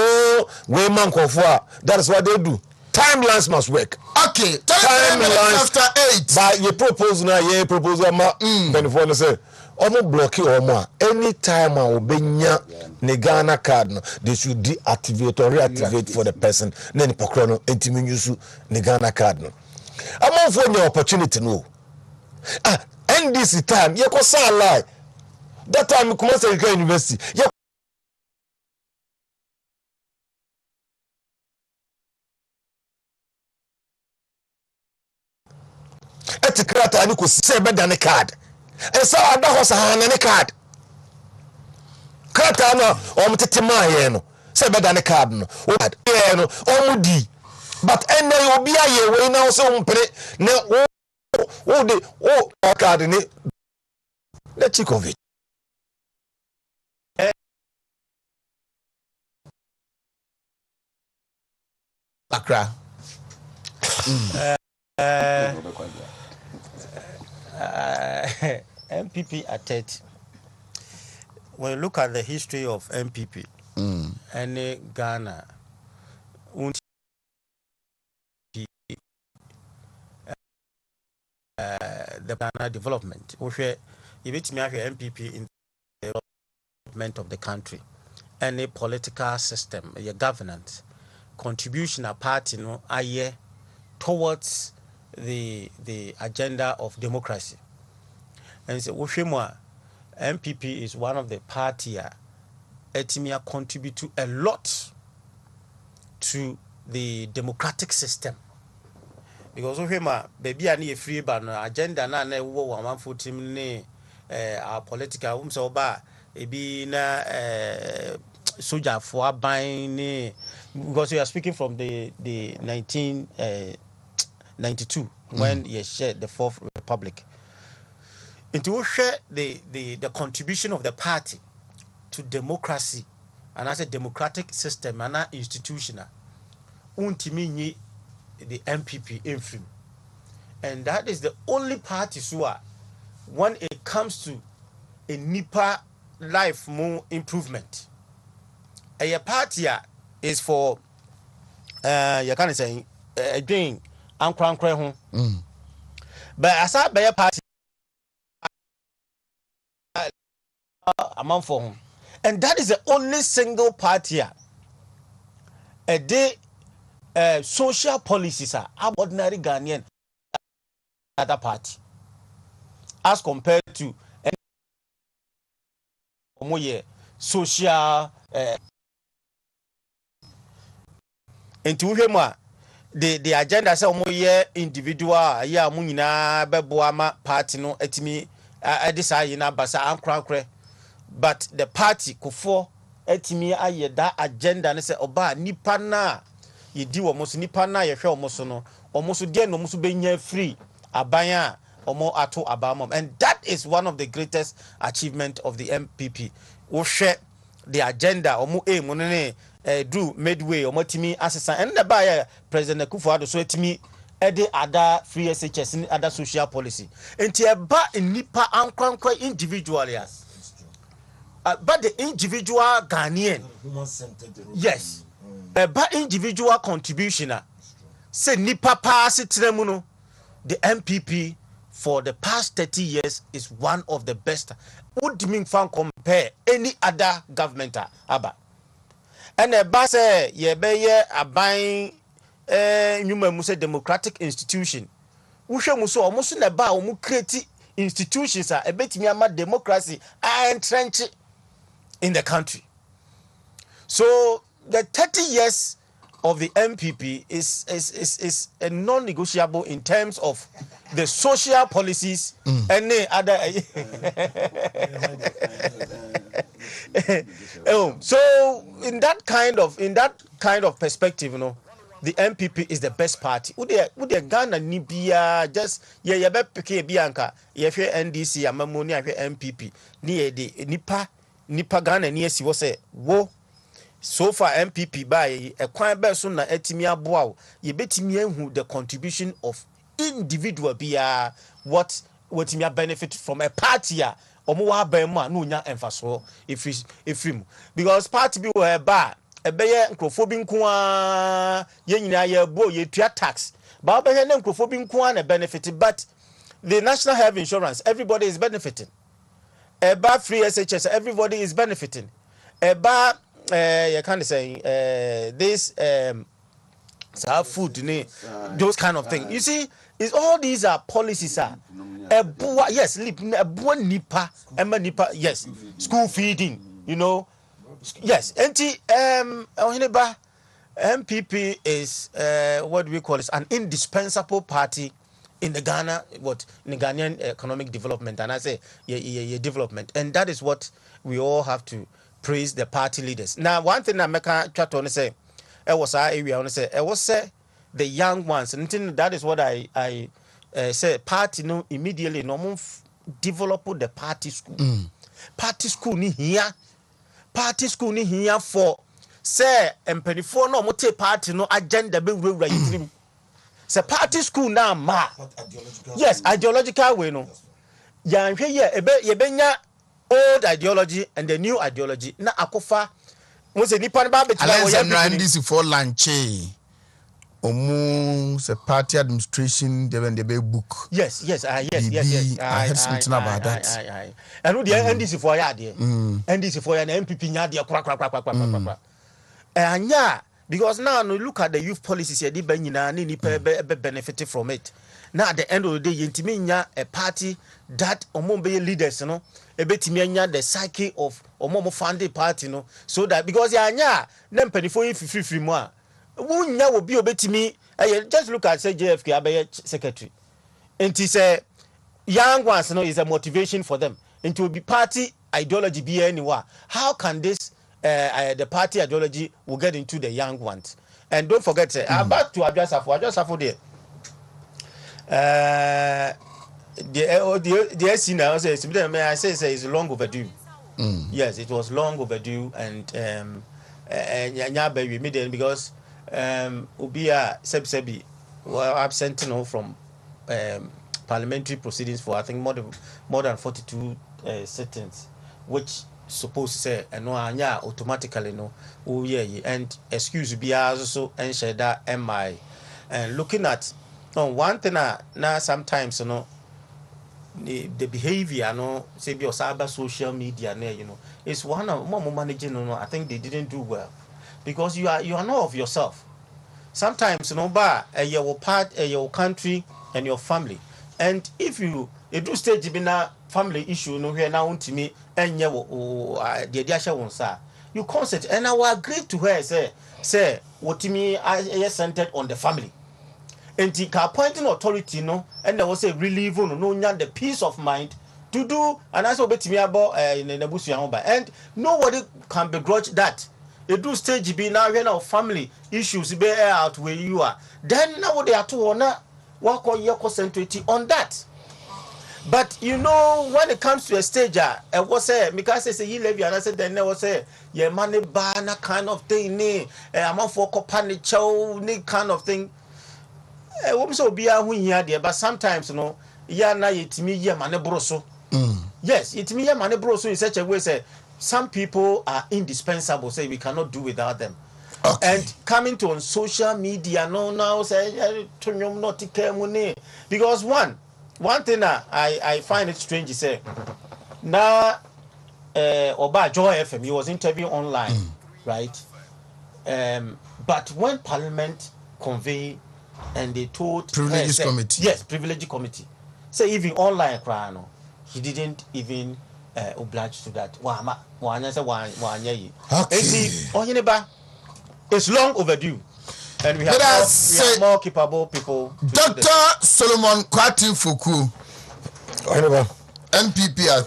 we man kofo that is what they do. Timelines must work. Okay, timelines after 8. But you propose now, you propose ma benefone say omo block omo anytime I obenya ne Ghana card no they should deactivate or reactivate for the person na ni pokro no entimi use ne Ghana card no. Amon for your opportunity no. NDC time you ko say lie. that time Kumasi University yeah. Eti krata ni ko se be dan card e sa ada ho sa na card krata no o mtete maye no se be dan card no o no o mudi but ene obi aye we na so mpere ne o de o card ni le chikovi Accra MPP at 30. When you look at the history of MPP and Ghana, the Ghana development, you bet me MPP in the development of the country, any political system, your governance, contribution a party, a year towards the agenda of democracy. And so, MPP is one of the party that contribute to a lot to the democratic system. Because baby I need a free ban agenda na wo one for team our political so ba e be na soldier for buying because we are speaking from the 1992 when you shared the Fourth Republic. Into share the contribution of the party to democracy and as a democratic system and institutional untimi the MPP infim, and that is the only party so when it comes to a nipa life more improvement a party is for you can say doing ankran ho but as a party among for him, and that is the only single party a day social policies are ordinary Ghanaian other party as compared to any social into him the agenda say individual ya mu nyina bebo ama party no etimi decide na basa ankrakre, but the party kofo etimi aye that agenda ne say oba nipa na yedi wo so nipa na ye hwe wo so no omo so de no omo so benya free abanya omo ato abamom, and that is one of the greatest achievement of the MPP. Wo hwe the agenda omo aim no ne do midway omo timi asesa and the buyer President Akufo-Addo so timi ede other free SHS and other social policy enti eba nipa ankwankwa individually as but the individual Ghanaian yes eba individual contribution say nipa pass tremu no the MPP for the past 30 years is one of the best. Would mean fan compare any other government aba and a bass ye be a buying human must democratic institution ushe muso almost na ba o mu create institutions a bit me ama democracy are entrenched in the country. So the 30 years of the MPP is a non-negotiable in terms of the social policies and other. So in that kind of perspective, the MPP is the best party. Would they Ghana Nibia just be Bianca, NDC, Amamoni, MPP, near the Nipa Ghana near si was wo. So far MPP by a quite best na etimia boa ye betimi hu the contribution of individual bia what me benefit from a party omo wa ban mu no nya emfaso efrim because party bi we ba e beye nkrofo bi nko a ye nyina ye bo ye tua tax ba be ne nkrofo bi nko a na benefit, but the national health insurance everybody is benefiting, eba free SHS everybody is benefiting, eba you can't say this food those kind of things. You see, it's all these are policies yes, ebua nipa, ema nipa, yes, school feeding, you know, yes, Ohineba, MPP is what do we call it? An indispensable party in the Ghana, in the Ghanaian economic development, and I say development, and that is what we all have to praise the party leaders. Now, one thing I make a chat on say, it was our area. I say, it was the young ones, and that is what I say. Party no immediately no develop the party school. Party school ni here. Party school ni here for say mpanyinfoɔ no mote party no agenda be wura yitrim. Say party school na ma. Yes, ideological way no. Yanhwe ye yebenya old ideology and the new ideology na akofa mo se nipa ne ba betima wo ya NDC for lunch. The party administration they be book. Yes. I heard something about that. And the NDC for ya there. NDC for ya na MPP nya there kwa. Anya because now no look at the youth policies here di ban nyina ni nipa be benefit from it. Now at the end of the day yentimi nya a party that omo be leaders no e betimi anya the psyche of omo founding party no so that because ya anya na mpanifo yi free mu a wunya wo bi obetimi just look at say JFK abaye secretary enti say young ones no is a motivation for them into be party ideology be anywhere. How can this the party ideology will get into the young ones? And don't forget back to address there the SC now says I say it's long overdue. Yes, it was long overdue, and because Ubia Sebsebi were absent from parliamentary proceedings for I think more than 42 sittings, which supposed to say no automatically no and excuse be also and share that MI and looking at one thing now sometimes the behavior say be cyber social media it's one of more managing I think they didn't do well because you are not of yourself sometimes your part your country and your family, and if you do stage be na family issue here now untimi enye the diasha wonsa you consent, and I will agree to her say wotimi is centered on the family. And the appointing authority and there was a relief the peace of mind to do and that's what me about in the Busu and nobody can begrudge that. They do stage be now family issues be out where you are. Then now they are to honor work on your concentrating on that. But when it comes to a stage, I was say because I say he levy and I said then I was say money banner kind of thing, I'm for company chow kind of thing. So be a win here, but sometimes na yetimi ye mane broso. Yes, yetimi ye mane broso in such a way say some people are indispensable, say we cannot do without them. Okay. And coming to on social media now say because one thing I find it strange is say now Oba Joy FM he was interviewed online, right? But when Parliament convened and they told privilege committee. Yes, privilege committee. Say even online crano, he didn't even oblige to that. Okay. It's long overdue. And we have more capable people. Dr. Solomon Kwatin Fuku. NPP are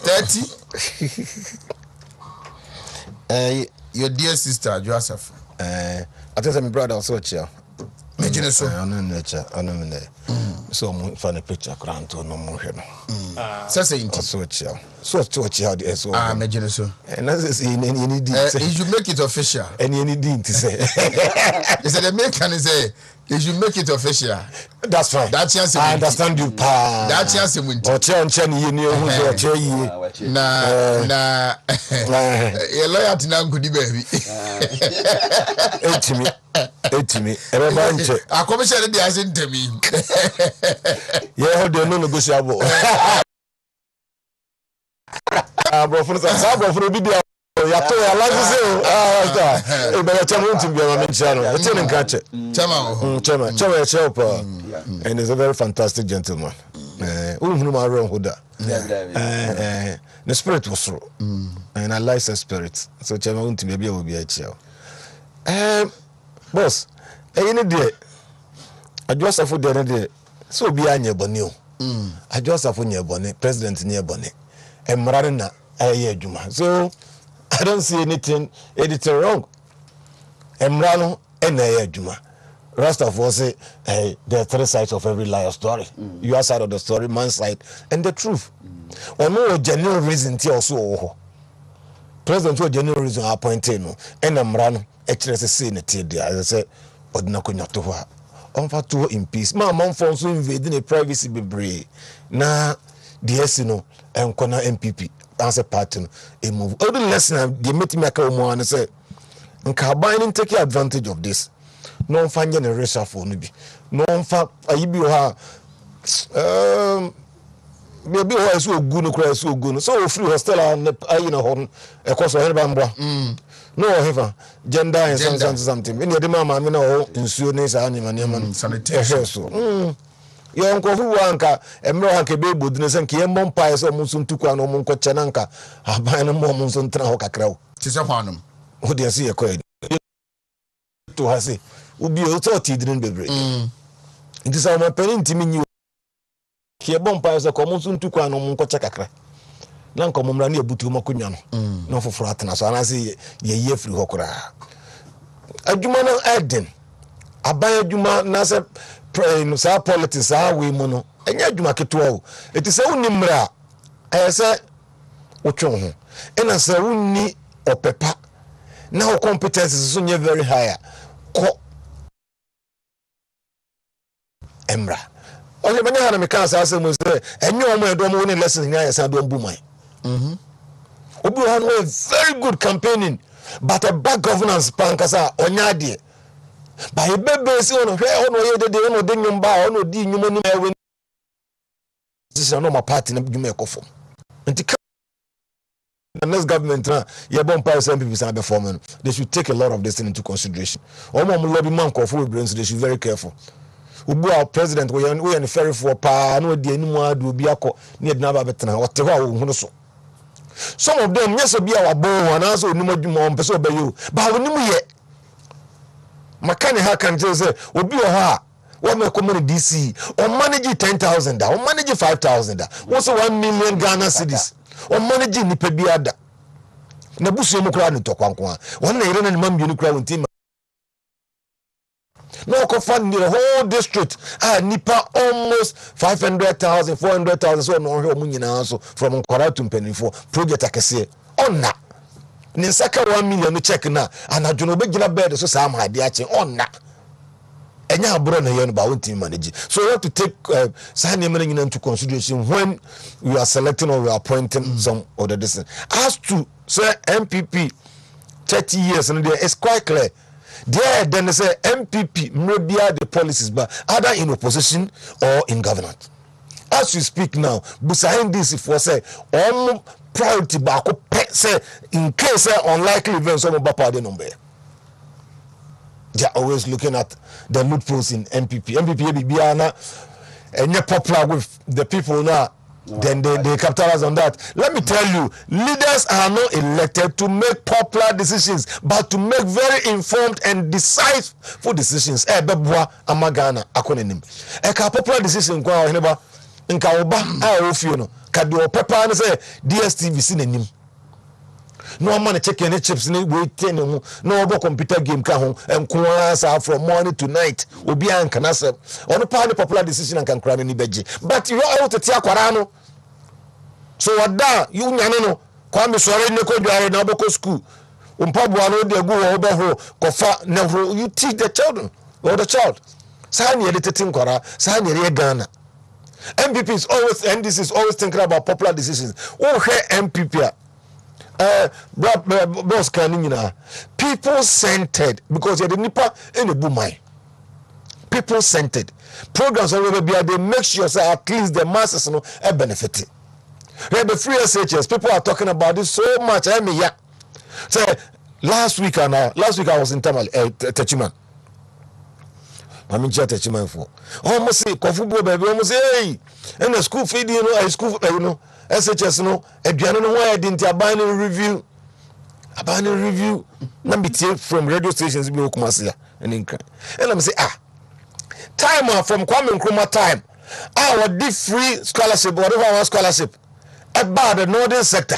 30. Your dear sister, Joseph. I think my brother also chill. Imagine so. So I'm funny picture crown to no more. So chill. So the SO. Imagine so. And as in any you should make it official. And any need to say. He said the man can say you should make it official. That's fine. That chance I understand you pa. That chance you or chen you know who's na your lawyer to now good baby. Etimi everybody I commission the as in me. Yeah, they no negotiable. Bro for the ya to ya like say e be chairman to be on channel. Chama and he's a very fantastic gentleman. my wrong Huda. The spirit was through. And I like the spirit. So Chairman to maybe will be a child. Boss, any day. I just have the other day. So be a near Bonio. I just have near Bonnet, President near Bonnet. And Marana a Juma. So I don't see anything editor wrong. And Rano and a Juma. Rest of us say there are three sides of every liar story. Your side of the story, man's side, and the truth. Or no genuine reason to also. President was genuine reason appointed no. And Rano actually say in it as I said, Odnakonya to her. On for two in peace. My mom for so invading a privacy be na the no and corner MPP as a partner a move. All the lesson they met me and say and take advantage of this. No fan generation for no be. No fa ayibi ha maybe who is so good no so good. So free hostel and you know e course o bamba. No heaven gender and something when the mama me no insurance and sanitation so yo nko fu wanka emro hanka be bodine se nke yembo mpae so mun sun tukwa no mun ko chenanka aban no mun sun tra ho kakra o tise kwanum o de se ko to hase ubi o to ti dinin bebre nti sa mo peni ntimi nyi ke yembo mpae so ko mun sun tukwa no mun ko chakakra na nko mumra na ebutu makonwa no na foforo atena so anase ye free hokora adwuma na eden aban adwuma na se no sa politics we mu no enya adwuma ketewa o etise woni mra se wotwe ho ena se woni opepa na o competences so nye very high ko emra onye banya na me kan sa mo se enye o mo edo mo woni lesson nya ya sa do mbu mai Obi had a very good campaigning, but a bad governance pankasa onyade. But he bebe si ono hwe ono ye de ono de nyumba ono di nyumo ni ewe. This is no party na dwuma ekofo. Nti the next government na ye bon power some people say perform. They should take a lot of this thing into consideration. Omo mo lobby man kofo brains they should be very careful. Ubu our president we in ferry for pa no de animu adu obi akọ na e dina ba betena wote ho a wo hunu so. Some of them yes be our born and also nimodwuma on person obeyo ba wonimu ye makane ha kan say obi o ha what me come DC on manage 10,000 da on manage 5,000 da what's 1 million Ghana cedis on manage nipa biada na busu mu kra ni tokwankwa won na ire na nimam bi kra wonti no ko fund the whole district nipa almost 500,000 400,000 so no hwe nyina so from Nkora to Mpenifo project akese onna ni saka 1 million check na anadwono be gina bed so sa amade ache onna enya abro na ye no ba wonti manage so you have to take sane men into consideration when you are selecting or you are appointing some other decision as to say MPP 30 years and there is quite clear. There then they say MPP maybe the policies but either in opposition or in government. As you speak now, beside this if we say priority back say in case unlikely events some bapa number. They are always looking at the loopholes in MPP. MPP Biana and you're popular with the people now. Then they capitalize on that. Let me tell you, leaders are not elected to make popular decisions, but to make very informed and decisive decisions. Bebwa amagana akonenim. Ka popular decision kwa heneba nka oba ofio no ka de opepa no say DSTV sinenim. No man check any chips ni wait no obo computer game ka ho enko sa from morning to night obi anka na say ono pa the popular decision and can kra ni beje but you are out to akwara no so wada you nyane no kwa me sore ne ko duare na oboko school umpabua no de gu wo obo kofa na you teach the children or the child sa ni editating kwara sa ni re Ghana MPP is always and this is always thinking about popular decisions who hear MPP boss kanina people centered because you're the nipa in the boomai people centered programs already be they make sure say at least the masses no benefit. The free SHS people are talking about this so much. I mean, yeah. So last week I was in Tamal Techiman. mami chata chimanfo almost say kofu bo baby almost hey and the school feed you know school you know SHS no aduane no why didn't abandon review na bitie from radio stations bi okumase ya and in and I'm say time from Kwame Nkrumah time what did free scholarship whatever one scholarship about the northern sector.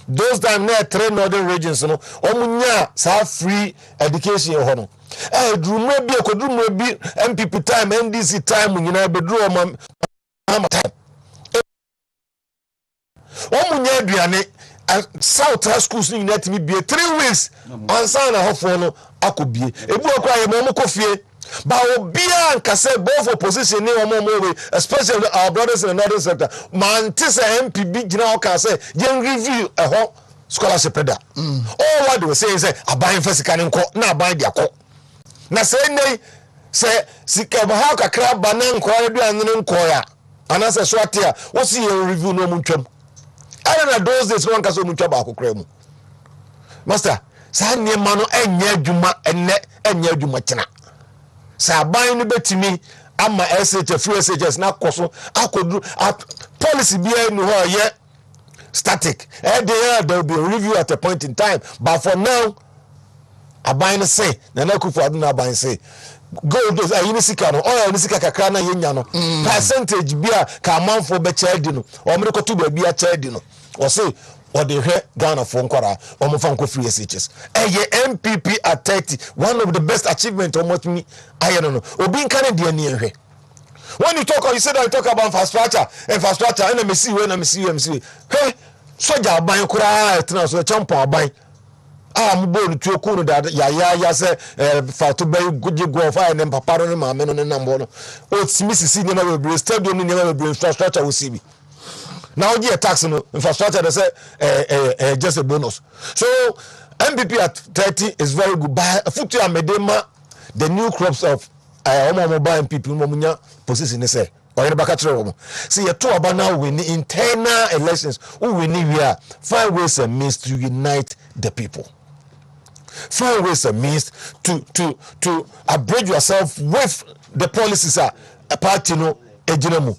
Those time near 3 northern regions no omunya sa free education ho no drumo bi okodrumo bi MPP time NDC time nyina bedru o time omunya aduane south schools ni nyina timi bie 3 weeks ansa na hofo no akobie ebu okwa ye mo kofie ba obia nkase both opposition ni omo especially our brothers in the northern sector man tise MPB gina o ka say yen review ho scholarship da all what they say is aban fasika ni nko na aban dia ko na say nei say sika ba ha kakra banan nko adu anene nko ya anase so atia wo si yen review no mu ntwam na those days one kaso mu ntwa ba akokra mu master sa niema no enya adwuma enne enya adwuma kina sa aban no betimi ama SHS free SHS na koso akodru policy bia ni ho ye static there will be a review at a point in time but for now aban say na kufu adu na aban say go those ayinisika no oil nisika kakra na yenya no percentage bia ka manfo be charge no o mre ko to bia charge no o say or the Ghana for Nkora or Mofanko free SHS. MPP at 30, one of the best achievements almost me. I don't know. Obin Canadian near here. When you talk, you said I talk about infrastructure, and I see when I see you. Hey, Soja buy Kura, so jump or buy. I'm born to a cool that ya say, for to buy good you go fire and then Papa and my men on the number. Oh, it's Mississippi never be stadium, never be infrastructure will see me. Now the tax on infrastructure they say just a bonus. So MPP at 30 is very good. But Futu Amedema, the new crops of mobile MPP Momunya position they say. Or in see you talk about now we need internal elections. Who we need here 5 ways and means to unite the people. 5 ways and means to abridge yourself with the policies a party no ejinamu.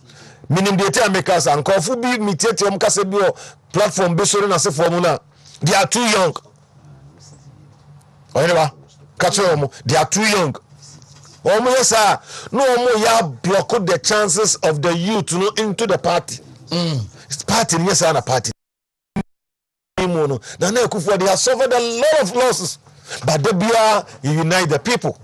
Meaning the time makers and kofu bi mitete omkase bi platform be so na se formula they are too young. Oyeneba catch them they are too young. Omo yesa no omo ya block the chances of the youth no into the party. Party yes na party. Mono na kufu they have suffered a lot of losses but they be unite the people.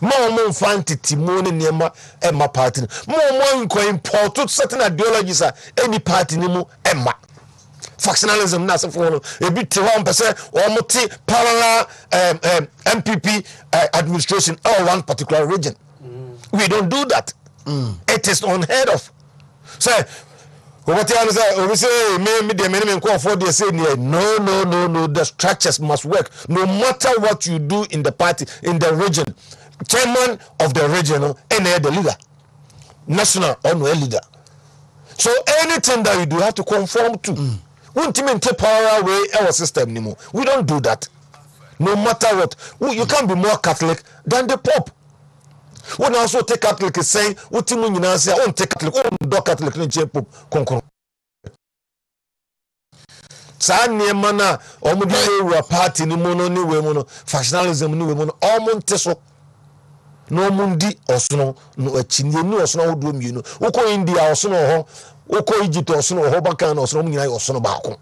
More fantity money nema emma party more import certain ideologies any party nimu emma factionalism na so for a bit 1% or multi parallel MPP administration or one particular region. We don't do that. It is unheard of. So what you say we say me the minimum call for they say no the structures must work no matter what you do in the party in the region. Chairman of the regional and the leader, national or no leader. So anything that you do have to conform to. Wontumi take power away our system anymore. We don't do that. No matter what, you can't be more Catholic than the Pope. When also take Catholic is saying, "Wontumi nyina say, on take Catholic, on do Catholic ni che Pope konkon." Sa niema na omudi we party ni mono ni we mono factionalism ni we mono omonte so. No mundi osono no achinie ni osono hodo mienu woko India osono ho woko Egypt osono ho baka na osono nyina osono baako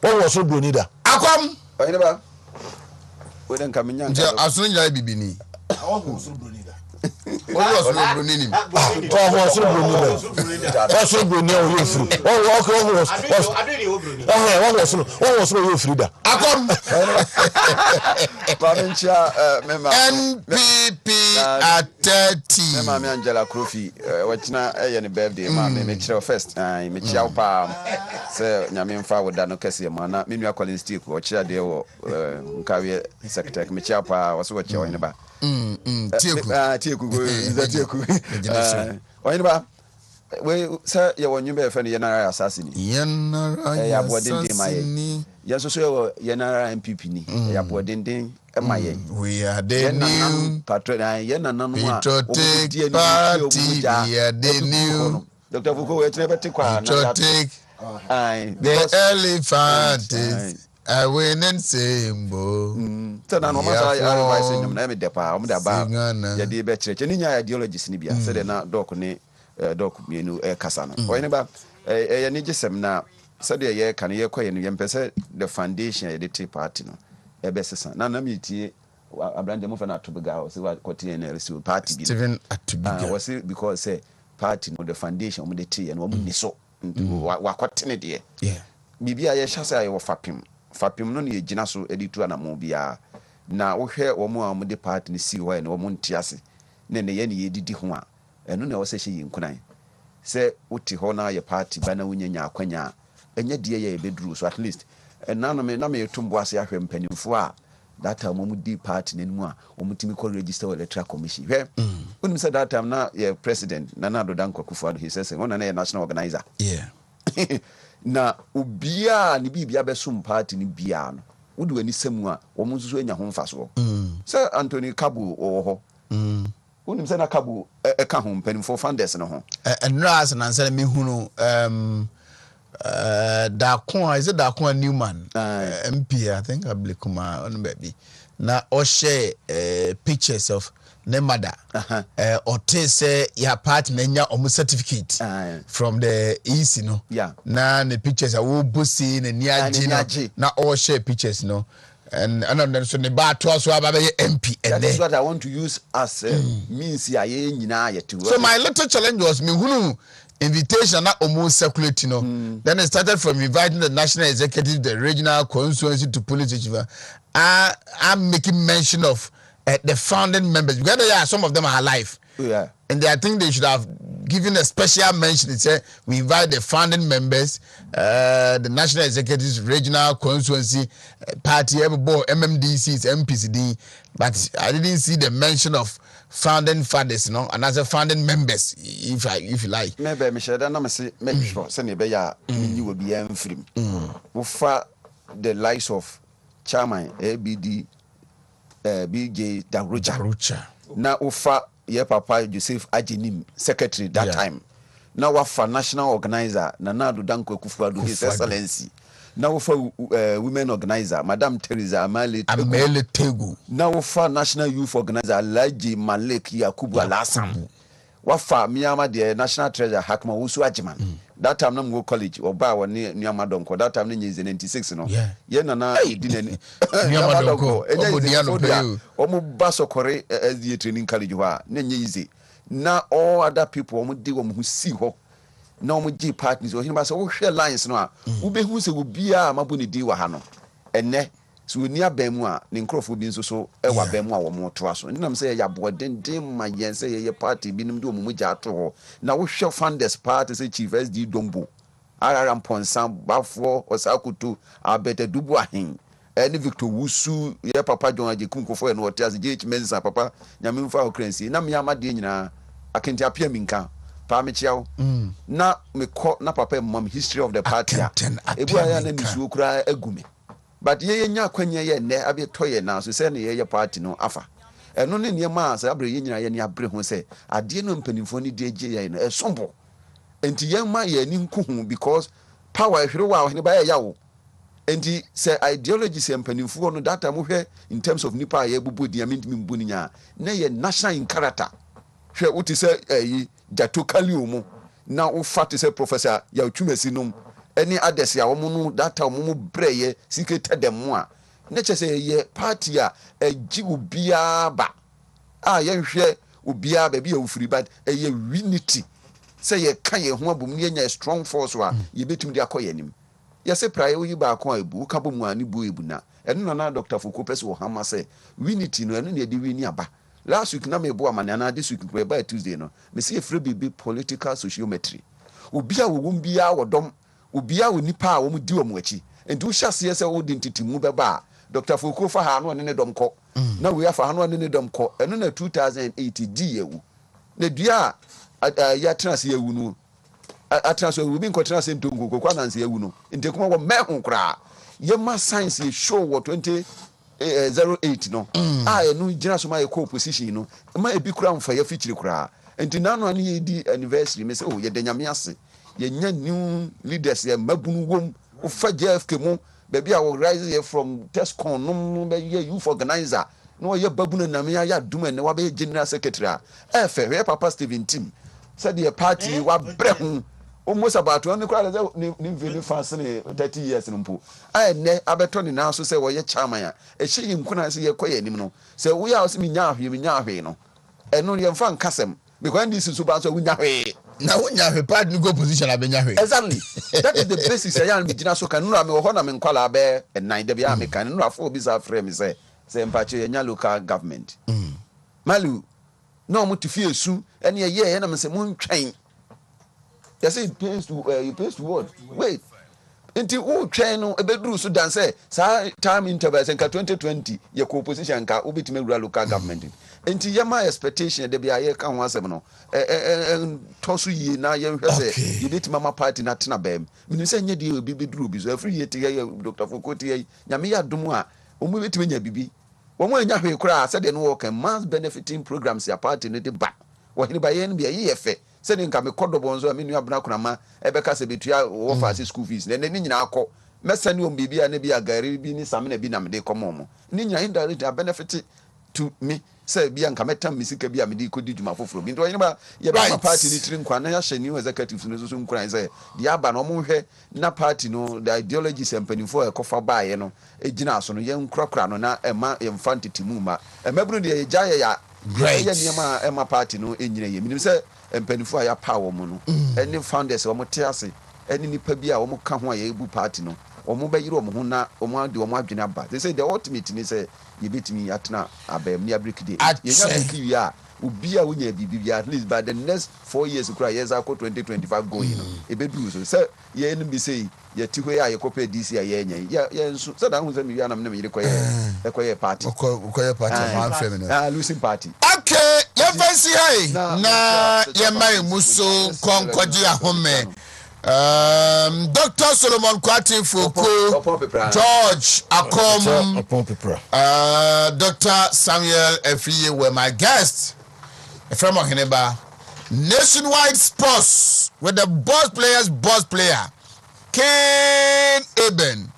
won osono broni da akwam oyine ba we den kamenya nje asono nyina bibini awo osono broni da wọ́n yóò sọ̀rọ̀ broni ni. wọ́n sọ̀rọ̀ broni bẹ́ẹ̀ wọ́n sọ̀rọ̀ broni ẹ̀ yóò firi wọ́n sọ̀rọ̀ yóò firi da. akọ́m. NPP at 30. Me maame Angela Krofi wachina eye ne birthday maame me kyerɛ first me kyia wo pa sɛ nyame mfa wo da no kɛse ma na me nua Colin Stick wo kyia de wo nkawe secretary me kyia pa wo so wo kyia wo ne ba tieku oyine ba we sɛ ye wonyu be fe ne ye nara assassin ye nara assassin Yes, so Yenara MPP ni Yapo Dindin Emaye. We are the new patriotic party. We are the new Dr. Foucault, it's never take patriotic. The elephant is a winning symbol. Tana no masa advice nyam na me depa o me da ba Singana. ya de be chire ni nya ideologies ni bia se de na doc ne doc mienu kasa no o ne ba ya ni gisem na se de ye kan ye koye no ye mpese the foundation ye de tea party no e be sesa na me tie abrande mo fa na to bega o se wa kotie na receive party bi Steven Atubiga. was it because say party no the foundation mo de tea no mo ni so wa kwatene de Yeah. bibia ye hya say ye wo fapem no ne yegina so editu anamo bia na wo hwɛ wo mo a mo de part ne si ho na wo mo ntiase ne ne ye ne yedidi ho a ɛno na wo sɛ hye yinkunan sɛ wote ho na ye party ba na wonyanya akwanya ɛnya die ye beduru so at least ɛna no me na me tumbo ase ahwɛ mpanimfo a that time mo di party ne mu a wo mutimi call register with electoral commission hwɛ wonim sɛ that time na ye president na do danko kufuado he says wona na ye national organizer Yeah. na ubia ni bibia besum party ni bia no wode wani samu a wo mo nso anya ho mfaso sɛ Anthony Kabu wo ho wonim sɛ na Kabu ka ho mpanimfo founders no ho Ras and answer me who Dakon is it Dakon Newman MP I think I believe kuma on baby na or share pictures of ne mother or say your part nenya almost certificate from the east you know yeah na the pictures are wo busi ne niaji na all share pictures you know and then so ne ba to so aba be MP and that is what I want to use as means ya ye nyina yet so my little challenge was me hunu invitation na almost circulate you know then it started from inviting the national executive the regional constituency to police chief I'm making mention of the founding members because some of them are alive and I think they should have given a special mention. It said we invite the founding members, the national executives, regional constituency party, everybody, MMDCs, MPCD, but I didn't see the mention of founding fathers, you know, and as a founding members, if you like. Maybe Michelle, then I'm say make sure send be ya you will be free. We for the likes of chairman ABD BJ Darucha. Na ufa ye papa Joseph Ajenim secretary that time. Na wafa national organizer na do Danko Kufuado his excellency. Na ufa women organizer Madam Teresa Amale Tegu. Na ufa national youth organizer Alhaji Malik Yakubu Alassam. Wafa miyama the national treasurer Hakma Usu Ajiman. That time na go college oba wa ni amadonko that time ni 96 no ye na idine ni amadonko enye omo baso kore as training college ho a na nye easy na all other people omo di omo hu si ho na omo gi partners o hinba so wo hwe lines no a wo be hu se wo bia mabo ni di wa ha no enne so ni abamu a ne nkrofo bi nso so e wa abamu a wo mo to aso ndinam se ya bodenden ma yen se ye party bi nim de omo gya to ho na wo hwe founders party se chief SD Dombo araram ponsam bafo osakutu abete dubu ahin eni Victor Wusu ye papa John Ajekum kofo e no otias JH Mensa papa nyame mfa okrensi na me amade nyina akenti apia minka pa me chiawo na me ko na papa mam history of the party ebu aya na nisuo kura agume but ye nya kwanya ye ne abi toye na so se ne ye party no afa eno ne niema asa abre ye nyina ye ne abre ho se ade no mpanimfo ne de agye ye no esombo enti ye ma ye ni nkuhu because power hwere wa ne ba ye yawo enti se ideology se mpanimfo no data mo hwe in terms of nipa ye bubu dia mentimi mbu ni nya na ye national in character hwe uti se Jato Kaliomo na wo fat se professor ya utwumasi nom any others ya wo no data mo breye secret dem a na che se ye party a agi obia ba ye hwe obia ba bi ya ufiri but ye unity say ye kan ye ho abom ne nya strong force wa ye betum de akoye nim ye se praye wo yi ba akon abu ka bom ani bu ebuna eno na Dr. Foucault pese wo hama say unity no eno ne de wini aba last week na me bo amane na this week we by Tuesday no me see free bibi political sociometry obia wo wom bia wodom obia wo nipa a wo di wo achi enti wo hyase se wo di ntitimu beba Dr. Foucault fa ha no ne dom ko na we afa ha no ne dom ko eno na 2008 di yewu na dua ya trans yewu no atrans yewu bi nko trans ntongo kwa nanse yewu no enti kuma wo mehu kra yɛma science yɛ show wɔ 2008 no a ɛno gyina so ma yɛkɔ opposition no ma ebi kura mfa yɛ fikyiri koraa nti nano ano yɛdi anniversary me sɛ oh yɛda nyame ase yɛnya new leaders yɛ mabunu wom wofa JFK mu baabi a wɔ rise yɛ from Tescon no bɛyɛ youth organizer na wɔyɛ babunu na me ayɛ adum ɛnɛ wabɛyɛ general secretary a ɛfɛ hwɛ papa Steven Tim sɛdeɛ party wabrɛ ho almost about one crowd ni very fast 30 years no mpo ai ne abeto ni na so say wo ye chairman a e hye yi nkuna se ye koye anim no say wo ya so mi nya ahwe no eno ye mfa nkasem because this so ba so wo nya ahwe na wo nya ahwe part ni go position abenya ahwe exactly that is the basis ya mi gina so kan no me ho na me nkwala be enan de bia me kan no afọ obi sa frame me say mpache ye nya local government malu no mo tifie esu ene ye na me say mo ntwen. They say it pays to what? Wait. Until who train a bedroom so dance time interval and 2020 your opposition can obey local government. Until your expectation they be a year can once no tosu ye na you say you did mama party na tina bem. Min say nye di be bedroom bi so every year to Dr. Fokoti nyame ya domu a omu betime nya bibi. Omo nya hwe kura said they no work and mass benefiting programs your party ne de ba. Wo hini ba ye no be ye fe. Sending nka me kodo bonzo a me nua bena kunama ebeka se betua wo fa school fees na ni nyina akọ mesa ni bibia na bi agari bi ni samina bi na me de komo mo ni nyina indirect a benefit to me say bia nka metam misika bi a me de kodi dwuma foforo bi nto yin ba ye ba party ni tiri nkwa na ya hye new executives no so nkura say de aba no mo hwe na party no the ideologies empanifo e kofa baaye no egina so no ye nkrakra no na ema ye mfantiti mu ma emabru de ye gya ya Great. ye niam ema party no enyina ye minim say empanifo a ya power mu no any founders wo mote ase any nipa bi a wo ka ho a ye bu party no wo mo bayiro wo ho na wo mo de wo mo adwene aba they say the ultimate ni say ye betimi atena abam ni abreak day ye nya break wi a obi a wonya bibi at least by the next 4 years kura years akọ 2025 going no e bedu so say ye no be say ye ti hwe a ye kopɛ DC a ye nya ye nso say da hu say mi wi anam na me koye party koye party man frame no losing party okay ye fancy hai na ye mai muso konkoji ahome Dr. Solomon Kwatin Foko, George Akom, Dr. Samuel Efriye were my guests. From Oheneba, Nationwide Sports with the boss player, Ken Eben.